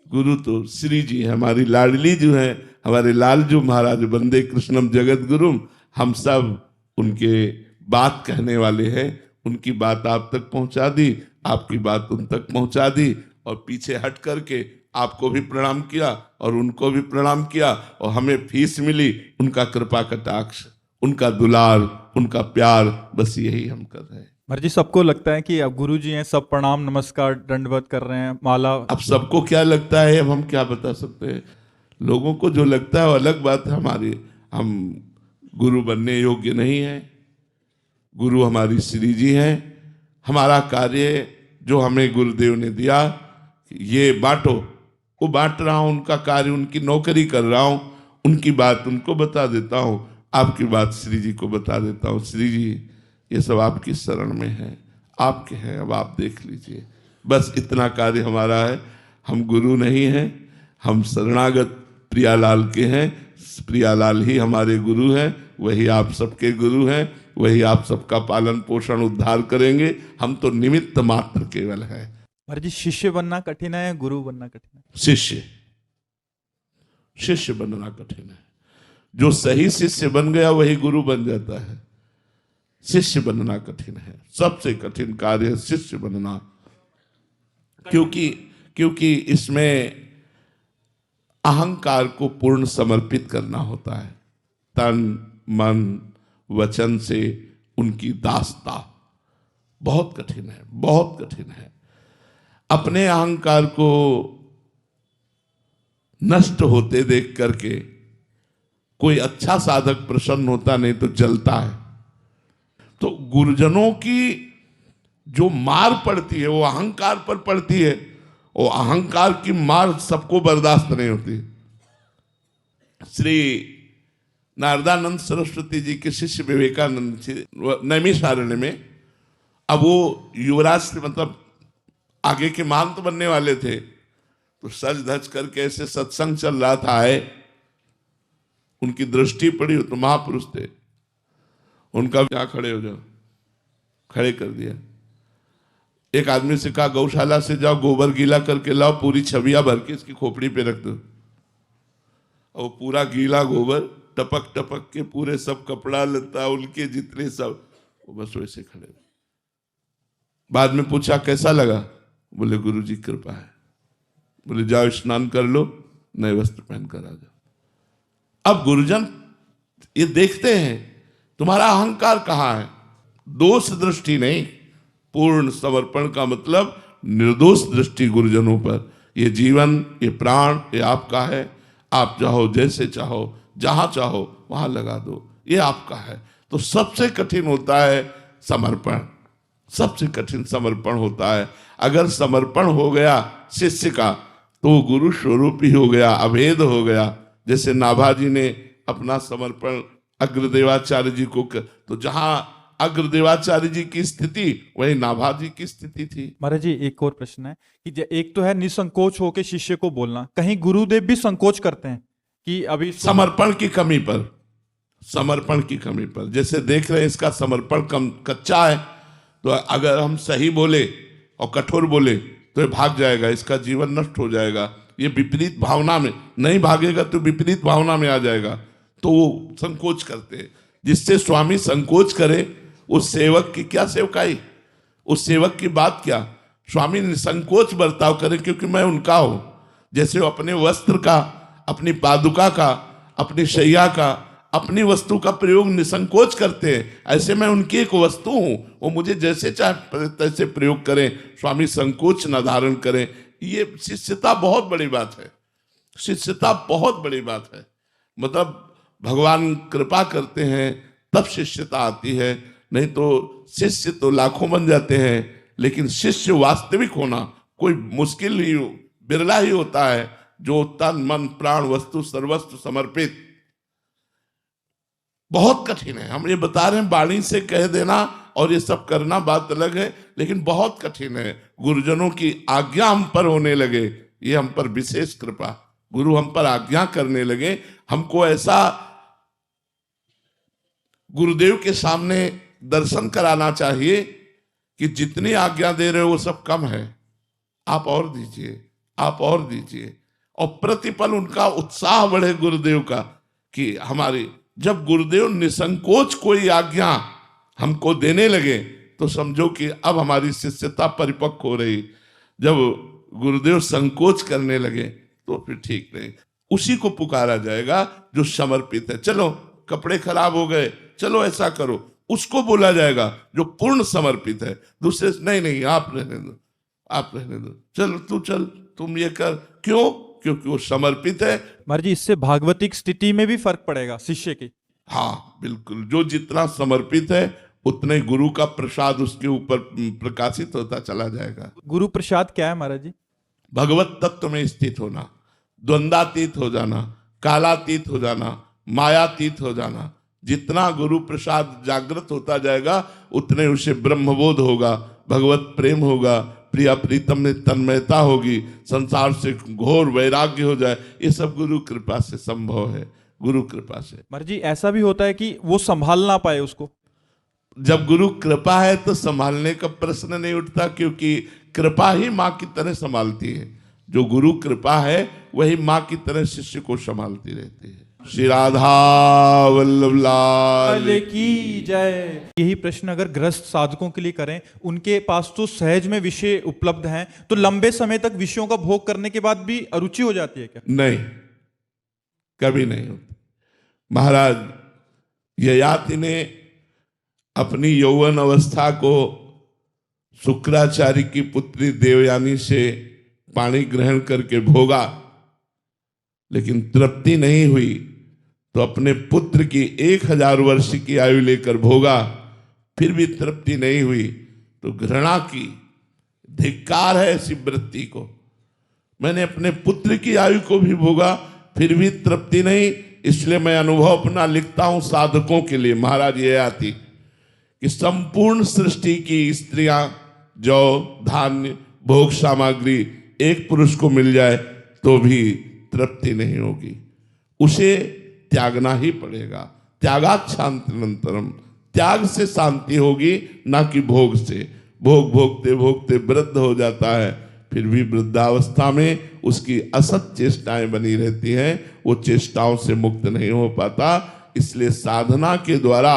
गुरु तो श्री जी है, हमारी लाडली जो है, हमारे लालजू महाराज वंदे कृष्णम जगत गुरुम। हम सब उनके बात कहने वाले हैं। उनकी बात आप तक पहुंचा दी, आपकी बात उन तक पहुंचा दी और पीछे हट करके आपको भी प्रणाम किया और उनको भी प्रणाम किया और हमें फीस मिली उनका कृपा कटाक्ष, उनका दुलार, उनका प्यार। बस यही हम कर रहे हैं। महाराज जी सबको लगता है कि अब गुरु जी हैं, सब प्रणाम नमस्कार दंडवत कर रहे हैं, माला। अब सबको क्या लगता है अब हम क्या बता सकते हैं? लोगों को जो लगता है वो अलग बात है। हमारी हम गुरु बनने योग्य नहीं है। गुरु हमारी श्री जी हैं। हमारा कार्य जो हमें गुरुदेव ने दिया, ये बांटो, वो बांट रहा हूं। उनका कार्य, उनकी नौकरी कर रहा हूं। उनकी बात उनको बता देता हूं, आपकी बात श्री जी को बता देता हूं। श्री जी ये सब आपकी शरण में है, आपके हैं, अब आप देख लीजिए। बस इतना कार्य हमारा है। हम गुरु नहीं हैं, हम शरणागत प्रियालाल के हैं। प्रियालाल ही हमारे गुरु हैं, वही आप सबके गुरु हैं, वही आप सबका पालन पोषण उद्धार करेंगे। हम तो निमित्त मात्र केवल हैं। महाराज जी शिष्य बनना कठिन है, गुरु बनना कठिन है? शिष्य बनना कठिन है। जो सही शिष्य बन गया वही गुरु बन जाता है। शिष्य बनना कठिन है, सबसे कठिन कार्य है शिष्य बनना। क्योंकि इसमें अहंकार को पूर्ण समर्पित करना होता है। तन मन वचन से उनकी दासता बहुत कठिन है, बहुत कठिन है। अपने अहंकार को नष्ट होते देख करके कोई अच्छा साधक प्रसन्न होता नहीं तो जलता है। तो गुरुजनों की जो मार पड़ती है वो अहंकार पर पड़ती है, और अहंकार की मार सबको बर्दाश्त नहीं होती। श्री नारदानंद सरस्वती जी के शिष्य विवेकानंद नैमिषारण्य में, अब वो युवराज से मतलब आगे के महंत बनने वाले थे, तो सज धज करके ऐसे सत्संग चल रहा था, आए उनकी दृष्टि पड़ी, तो महापुरुष थे, उनका क्या खड़े हो जाओ, खड़े कर दिया। एक आदमी से कहा गौशाला से जाओ, गोबर गीला करके लाओ, पूरी छविया भर के इसकी खोपड़ी पे रख दो। और पूरा गीला गोबर टपक टपक के पूरे सब कपड़ा लता उनके जितने सब, वो बस वैसे खड़े। बाद में पूछा कैसा लगा? बोले गुरु जी कृपा है। बोले जाओ स्नान कर लो, नए वस्त्र पहन कर आ जाओ। अब गुरुजन ये देखते हैं तुम्हारा अहंकार कहाँ है। दोष दृष्टि नहीं, पूर्ण समर्पण का मतलब निर्दोष दृष्टि गुरुजनों पर। ये जीवन, ये प्राण, ये आपका है। आप चाहो जैसे चाहो, जहां चाहो वहां लगा दो, ये आपका है। तो सबसे कठिन होता है समर्पण, सबसे कठिन समर्पण होता है। अगर समर्पण हो गया शिष्य का तो गुरु स्वरूप ही हो गया, अभेद हो गया। जैसे नाभाजी ने अपना समर्पण अग्रदेवाचार्य जी को तो जहां अग्रदेवाचार्य जी की स्थिति वही नाभाजी की स्थिति थी। महाराज जी एक और प्रश्न है कि एक तो है निसंकोच होकर शिष्य को बोलना, कहीं गुरुदेव भी संकोच करते हैं कि अभी समर्पण की कमी पर समर्पण की कमी पर। जैसे देख रहे हैं इसका समर्पण कम कच्चा है, तो अगर हम सही बोले और कठोर बोले तो ये भाग जाएगा, इसका जीवन नष्ट हो जाएगा। ये विपरीत भावना में नहीं भागेगा तो विपरीत भावना में आ जाएगा, तो वो संकोच करते हैं। जिससे स्वामी संकोच करे उस सेवक की क्या सेवकाई, उस सेवक की बात क्या। स्वामी निसंकोच बर्ताव करें क्योंकि मैं उनका हूं। जैसे वो अपने वस्त्र का, अपनी पादुका का, अपनी शैया का, अपनी वस्तु का प्रयोग निसंकोच करते हैं, ऐसे मैं उनकी एक वस्तु हूं, वो मुझे जैसे चाहे तैसे प्रयोग करें। स्वामी संकोच न धारण करें। ये शिष्यता बहुत बड़ी बात है, शिष्यता बहुत बड़ी बात है। मतलब भगवान कृपा करते हैं तब शिष्यता आती है, नहीं तो शिष्य तो लाखों बन जाते हैं, लेकिन शिष्य वास्तविक होना कोई मुश्किल ही, बिरला ही होता है जो तन मन प्राण वस्तु सर्वस्व समर्पित। बहुत कठिन है। हम ये बता रहे हैं, वाणी से कह देना और ये सब करना बात अलग है, लेकिन बहुत कठिन है। गुरुजनों की आज्ञा हम पर होने लगे, ये हम पर विशेष कृपा। गुरु हम पर आज्ञा करने लगे, हमको ऐसा गुरुदेव के सामने दर्शन कराना चाहिए कि जितनी आज्ञा दे रहे हो वो सब कम है, आप और दीजिए, आप और दीजिए। और प्रतिपल उनका उत्साह बढ़े गुरुदेव का कि हमारी, जब गुरुदेव निसंकोच कोई आज्ञा हमको देने लगे तो समझो कि अब हमारी शिष्यता परिपक्व हो रही। जब गुरुदेव संकोच करने लगे तो फिर ठीक नहीं। उसी को पुकारा जाएगा जो समर्पित है। चलो कपड़े खराब हो गए, चलो ऐसा करो, उसको बोला जाएगा जो पूर्ण समर्पित है। दूसरे नहीं नहीं आप रहने दो, आप रहने दो, चल तू चल, तुम ये कर। क्यों? क्योंकि वो समर्पित है। महाराज जी, इससे भागवतिक स्थिति में भी फर्क पड़ेगा शिष्य की। हाँ बिल्कुल, जो जितना समर्पित है उतने गुरु का प्रसाद उसके ऊपर प्रकाशित होता चला जाएगा। गुरु प्रसाद क्या है महाराज जी? भगवत तत्व में स्थित होना, द्वंद्वातीत हो जाना, कालातीत हो जाना, मायातीत हो जाना। जितना गुरु प्रसाद जागृत होता जाएगा उतने उसे ब्रह्मबोध होगा, भगवत प्रेम होगा, प्रिया प्रीतम में तन्मयता होगी, संसार से घोर वैराग्य हो जाए। ये सब गुरु कृपा से संभव है, गुरु कृपा से। महाराज जी, ऐसा भी होता है कि वो संभाल ना पाए उसको? जब गुरु कृपा है तो संभालने का प्रश्न नहीं उठता, क्योंकि कृपा ही माँ की तरह संभालती है। जो गुरु कृपा है वही माँ की तरह शिष्य को संभालती रहती है। श्री राधा वल्लभ लाल की जय। यही प्रश्न अगर गृहस्थ साधकों के लिए करें, उनके पास तो सहज में विषय उपलब्ध हैं, तो लंबे समय तक विषयों का भोग करने के बाद भी अरुचि हो जाती है क्या? नहीं, कभी नहीं होती। महाराज ययाति ने अपनी यौवन अवस्था को शुक्राचार्य की पुत्री देवयानी से पानी ग्रहण करके भोगा, लेकिन तृप्ति नहीं हुई तो अपने पुत्र की 1000 वर्ष की आयु लेकर भोगा, फिर भी तृप्ति नहीं हुई तो घृणा की। धिक्कार है ऐसी वृत्ति को। मैंने अपने पुत्र की आयु को भी भोगा, फिर भी तृप्ति नहीं, इसलिए मैं अनुभव अपना लिखता हूं साधकों के लिए। महाराज ये आती कि संपूर्ण सृष्टि की स्त्रियां, जौ धान्य भोग सामग्री एक पुरुष को मिल जाए तो भी तृप्ति नहीं होगी, उसे त्यागना ही पड़ेगा। त्यागात् शांतिरंतरम, त्याग से शांति होगी, ना कि भोग से। भोग भोगते भोगते वृद्ध हो जाता है, फिर भी वृद्धावस्था में उसकी असत चेष्टाएं बनी रहती हैं, वो चेष्टाओं से मुक्त नहीं हो पाता। इसलिए साधना के द्वारा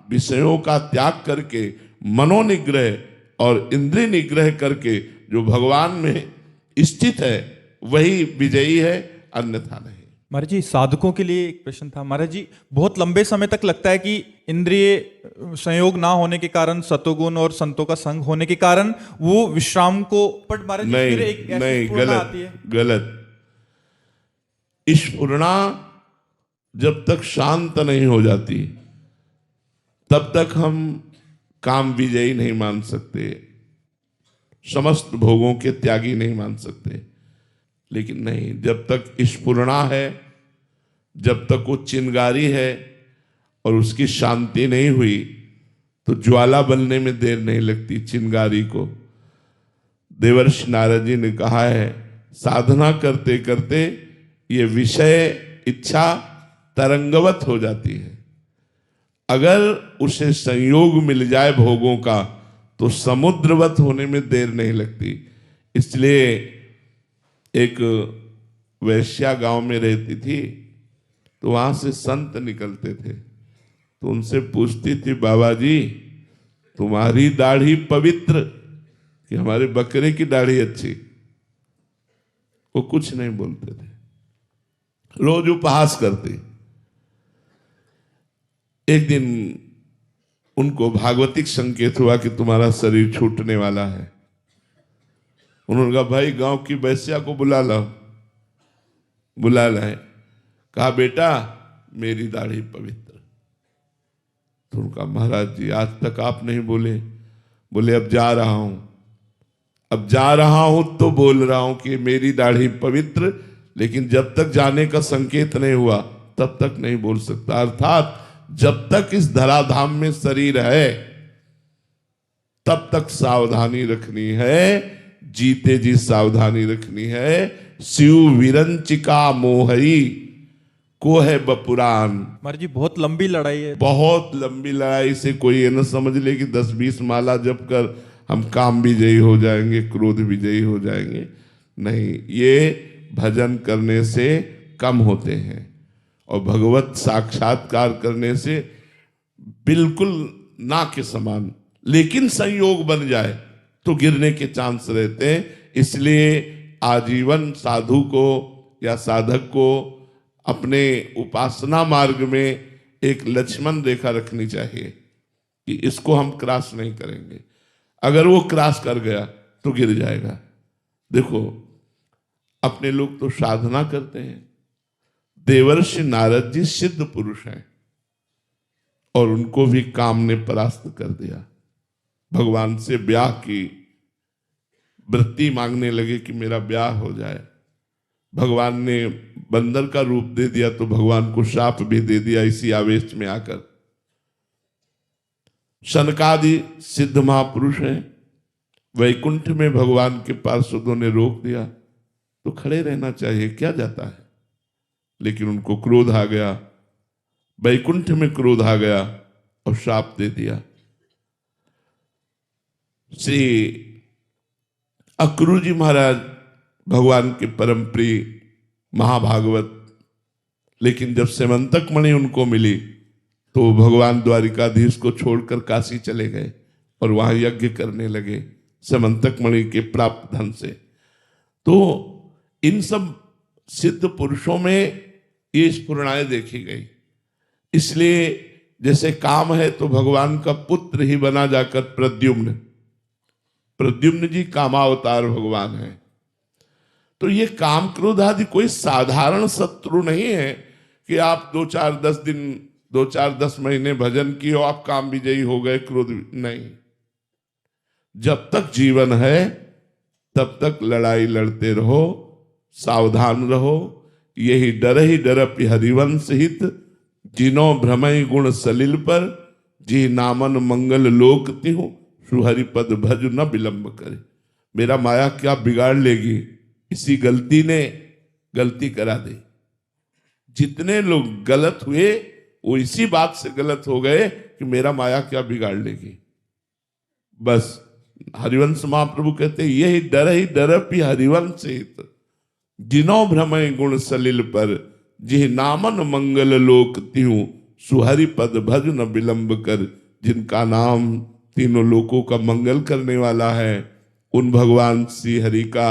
विषयों का त्याग करके मनोनिग्रह और इंद्रिय निग्रह करके जो भगवान में स्थित है वही विजयी है, अन्यथा नहीं। महाराज जी, साधकों के लिए एक प्रश्न था। महाराज जी, बहुत लंबे समय तक लगता है कि इंद्रिय संयोग ना होने के कारण, सतोगुण और संतों का संग होने के कारण वो विश्राम को, पर महाराज जी फिर एक ऐसी स्फुरना आती है। गलत। स्फुरना जब तक शांत नहीं हो जाती तब तक हम काम विजयी नहीं मान सकते, समस्त भोगों के त्यागी नहीं मान सकते। लेकिन नहीं, जब तक स्फुरना है, जब तक वो चिंगारी है और उसकी शांति नहीं हुई तो ज्वाला बनने में देर नहीं लगती चिंगारी को। देवर्षि नारद जी ने कहा है, साधना करते करते ये विषय इच्छा तरंगवत हो जाती है, अगर उसे संयोग मिल जाए भोगों का तो समुद्रवत होने में देर नहीं लगती। इसलिए एक वैश्या गांव में रहती थी, तो वहां से संत निकलते थे, तो उनसे पूछती थी, बाबा जी तुम्हारी दाढ़ी पवित्र कि हमारे बकरे की दाढ़ी अच्छी? वो कुछ नहीं बोलते थे, रोज उपहास करती। एक दिन उनको भागवतिक संकेत हुआ कि तुम्हारा शरीर छूटने वाला है। उन्होंने कहा, भाई गांव की वैश्या को बुला लाओ। बुला लाए। कहा, बेटा मेरी दाढ़ी पवित्र। तो उनका, महाराज जी आज तक आप नहीं बोले। बोले, अब जा रहा हूं, अब जा रहा हूं तो बोल रहा हूं कि मेरी दाढ़ी पवित्र, लेकिन जब तक जाने का संकेत नहीं हुआ तब तक नहीं बोल सकता। अर्थात जब तक इस धराधाम में शरीर है तब तक सावधानी रखनी है, जीते जी सावधानी रखनी है। शिव विरंचिका मोहई को है बपुरान। महाराज जी बहुत लंबी लड़ाई है। बहुत लंबी लड़ाई से कोई ये न समझ ले कि 10-20 माला जप कर हम काम विजयी हो जाएंगे, क्रोध विजयी हो जाएंगे। नहीं, ये भजन करने से कम होते हैं और भगवत साक्षात्कार करने से बिल्कुल ना के समान। लेकिन संयोग बन जाए तो गिरने के चांस रहते हैं। इसलिए आजीवन साधु को या साधक को अपने उपासना मार्ग में एक लक्ष्मण रेखा रखनी चाहिए कि इसको हम क्रॉस नहीं करेंगे। अगर वो क्रॉस कर गया तो गिर जाएगा। देखो, अपने लोग तो साधना करते हैं। देवर्षि नारद जी सिद्ध पुरुष हैं और उनको भी काम ने परास्त कर दिया। भगवान से ब्याह की वृत्ति मांगने लगे कि मेरा ब्याह हो जाए। भगवान ने बंदर का रूप दे दिया तो भगवान को शाप भी दे दिया इसी आवेश में आकर। शनकादि सिद्ध महापुरुष हैं, वैकुंठ में भगवान के पार्षदों ने रोक दिया तो खड़े रहना चाहिए, क्या जाता है। लेकिन उनको क्रोध आ गया, वैकुंठ में क्रोध आ गया और शाप दे दिया। श्री अक्रूर जी महाराज भगवान के परम प्रिय महाभागवत, लेकिन जब सेमंतक मणि उनको मिली तो भगवान द्वारिकाधीश को छोड़कर काशी चले गए और वहां यज्ञ करने लगे सेमंतक मणि के प्राप्त धन से। तो इन सब सिद्ध पुरुषों में ये स्फुरणाएं देखी गई। इसलिए जैसे काम है तो भगवान का पुत्र ही बना जाकर प्रद्युम्न, प्रद्युम्न जी कामावतार भगवान है। तो ये काम क्रोध आदि कोई साधारण शत्रु नहीं है कि आप 2-4-10 दिन 2-4-10 महीने भजन किए हो आप काम विजयी हो गए, क्रोध नहीं। जब तक जीवन है तब तक लड़ाई लड़ते रहो, सावधान रहो। यही डर ही डरपि हरिवंश हित, जिनो भ्रमय गुण सलिल पर, जी नामन मंगल लोक तिहु, सुहरिपद भज न विलंब करे। मेरा माया क्या बिगाड़ लेगी, इसी गलती ने गलती करा दी। जितने लोग गलत हुए वो इसी बात से गलत हो गए कि मेरा माया क्या बिगाड़ लेगी। बस हरिवंश महाप्रभु कहते यही डर ही डरपि हरिवंश हित, जिनो भ्रमय गुण सलिल पर, जिह नामन मंगल लोक तिहु, सुहरिपद भज न विलंब कर। जिनका नाम तीनों लोकों का मंगल करने वाला है उन भगवान श्री हरि का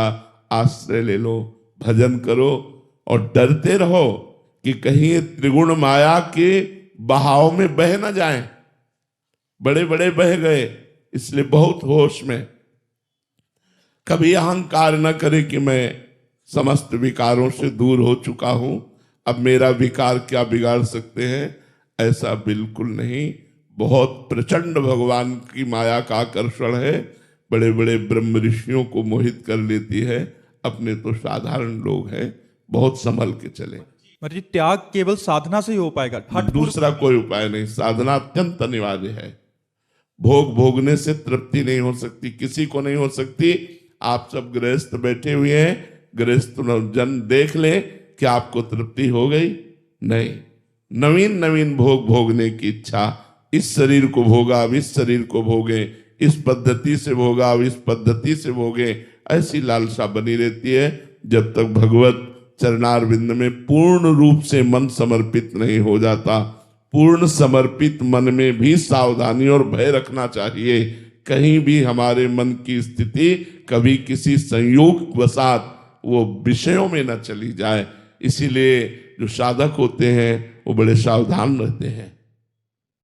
आश्रय ले लो, भजन करो और डरते रहो कि कहीं ये त्रिगुण माया के बहाव में बह न जाएं। बड़े बड़े बह गए, इसलिए बहुत होश में। कभी अहंकार न करे कि मैं समस्त विकारों से दूर हो चुका हूं, अब मेरा विकार क्या बिगाड़ सकते हैं। ऐसा बिल्कुल नहीं। बहुत प्रचंड भगवान की माया का आकर्षण है, बड़े बड़े ब्रह्म ऋषियों को मोहित कर लेती है। अपने तो साधारण लोग हैं, बहुत संभल के चले। महाराज जी त्याग केवल साधना से ही हो पाएगा, दूसरा कोई उपाय नहीं। साधना अत्यंत अनिवार्य है। भोग भोगने से तृप्ति नहीं हो सकती, किसी को नहीं हो सकती। आप सब गृहस्थ बैठे हुए हैं, गृहस्थ जन देख ले कि आपको तृप्ति हो गई? नहीं। नवीन नवीन भोग भोगने की इच्छा इस शरीर को भोगा अब इस शरीर को भोगे, इस पद्धति से भोगा अब इस पद्धति से भोगे, ऐसी लालसा बनी रहती है जब तक भगवत चरणारविंद में पूर्ण रूप से मन समर्पित नहीं हो जाता। पूर्ण समर्पित मन में भी सावधानी और भय रखना चाहिए, कहीं भी हमारे मन की स्थिति कभी किसी संयोग वसात वो विषयों में न चली जाए। इसीलिए जो साधक होते हैं वो बड़े सावधान रहते हैं।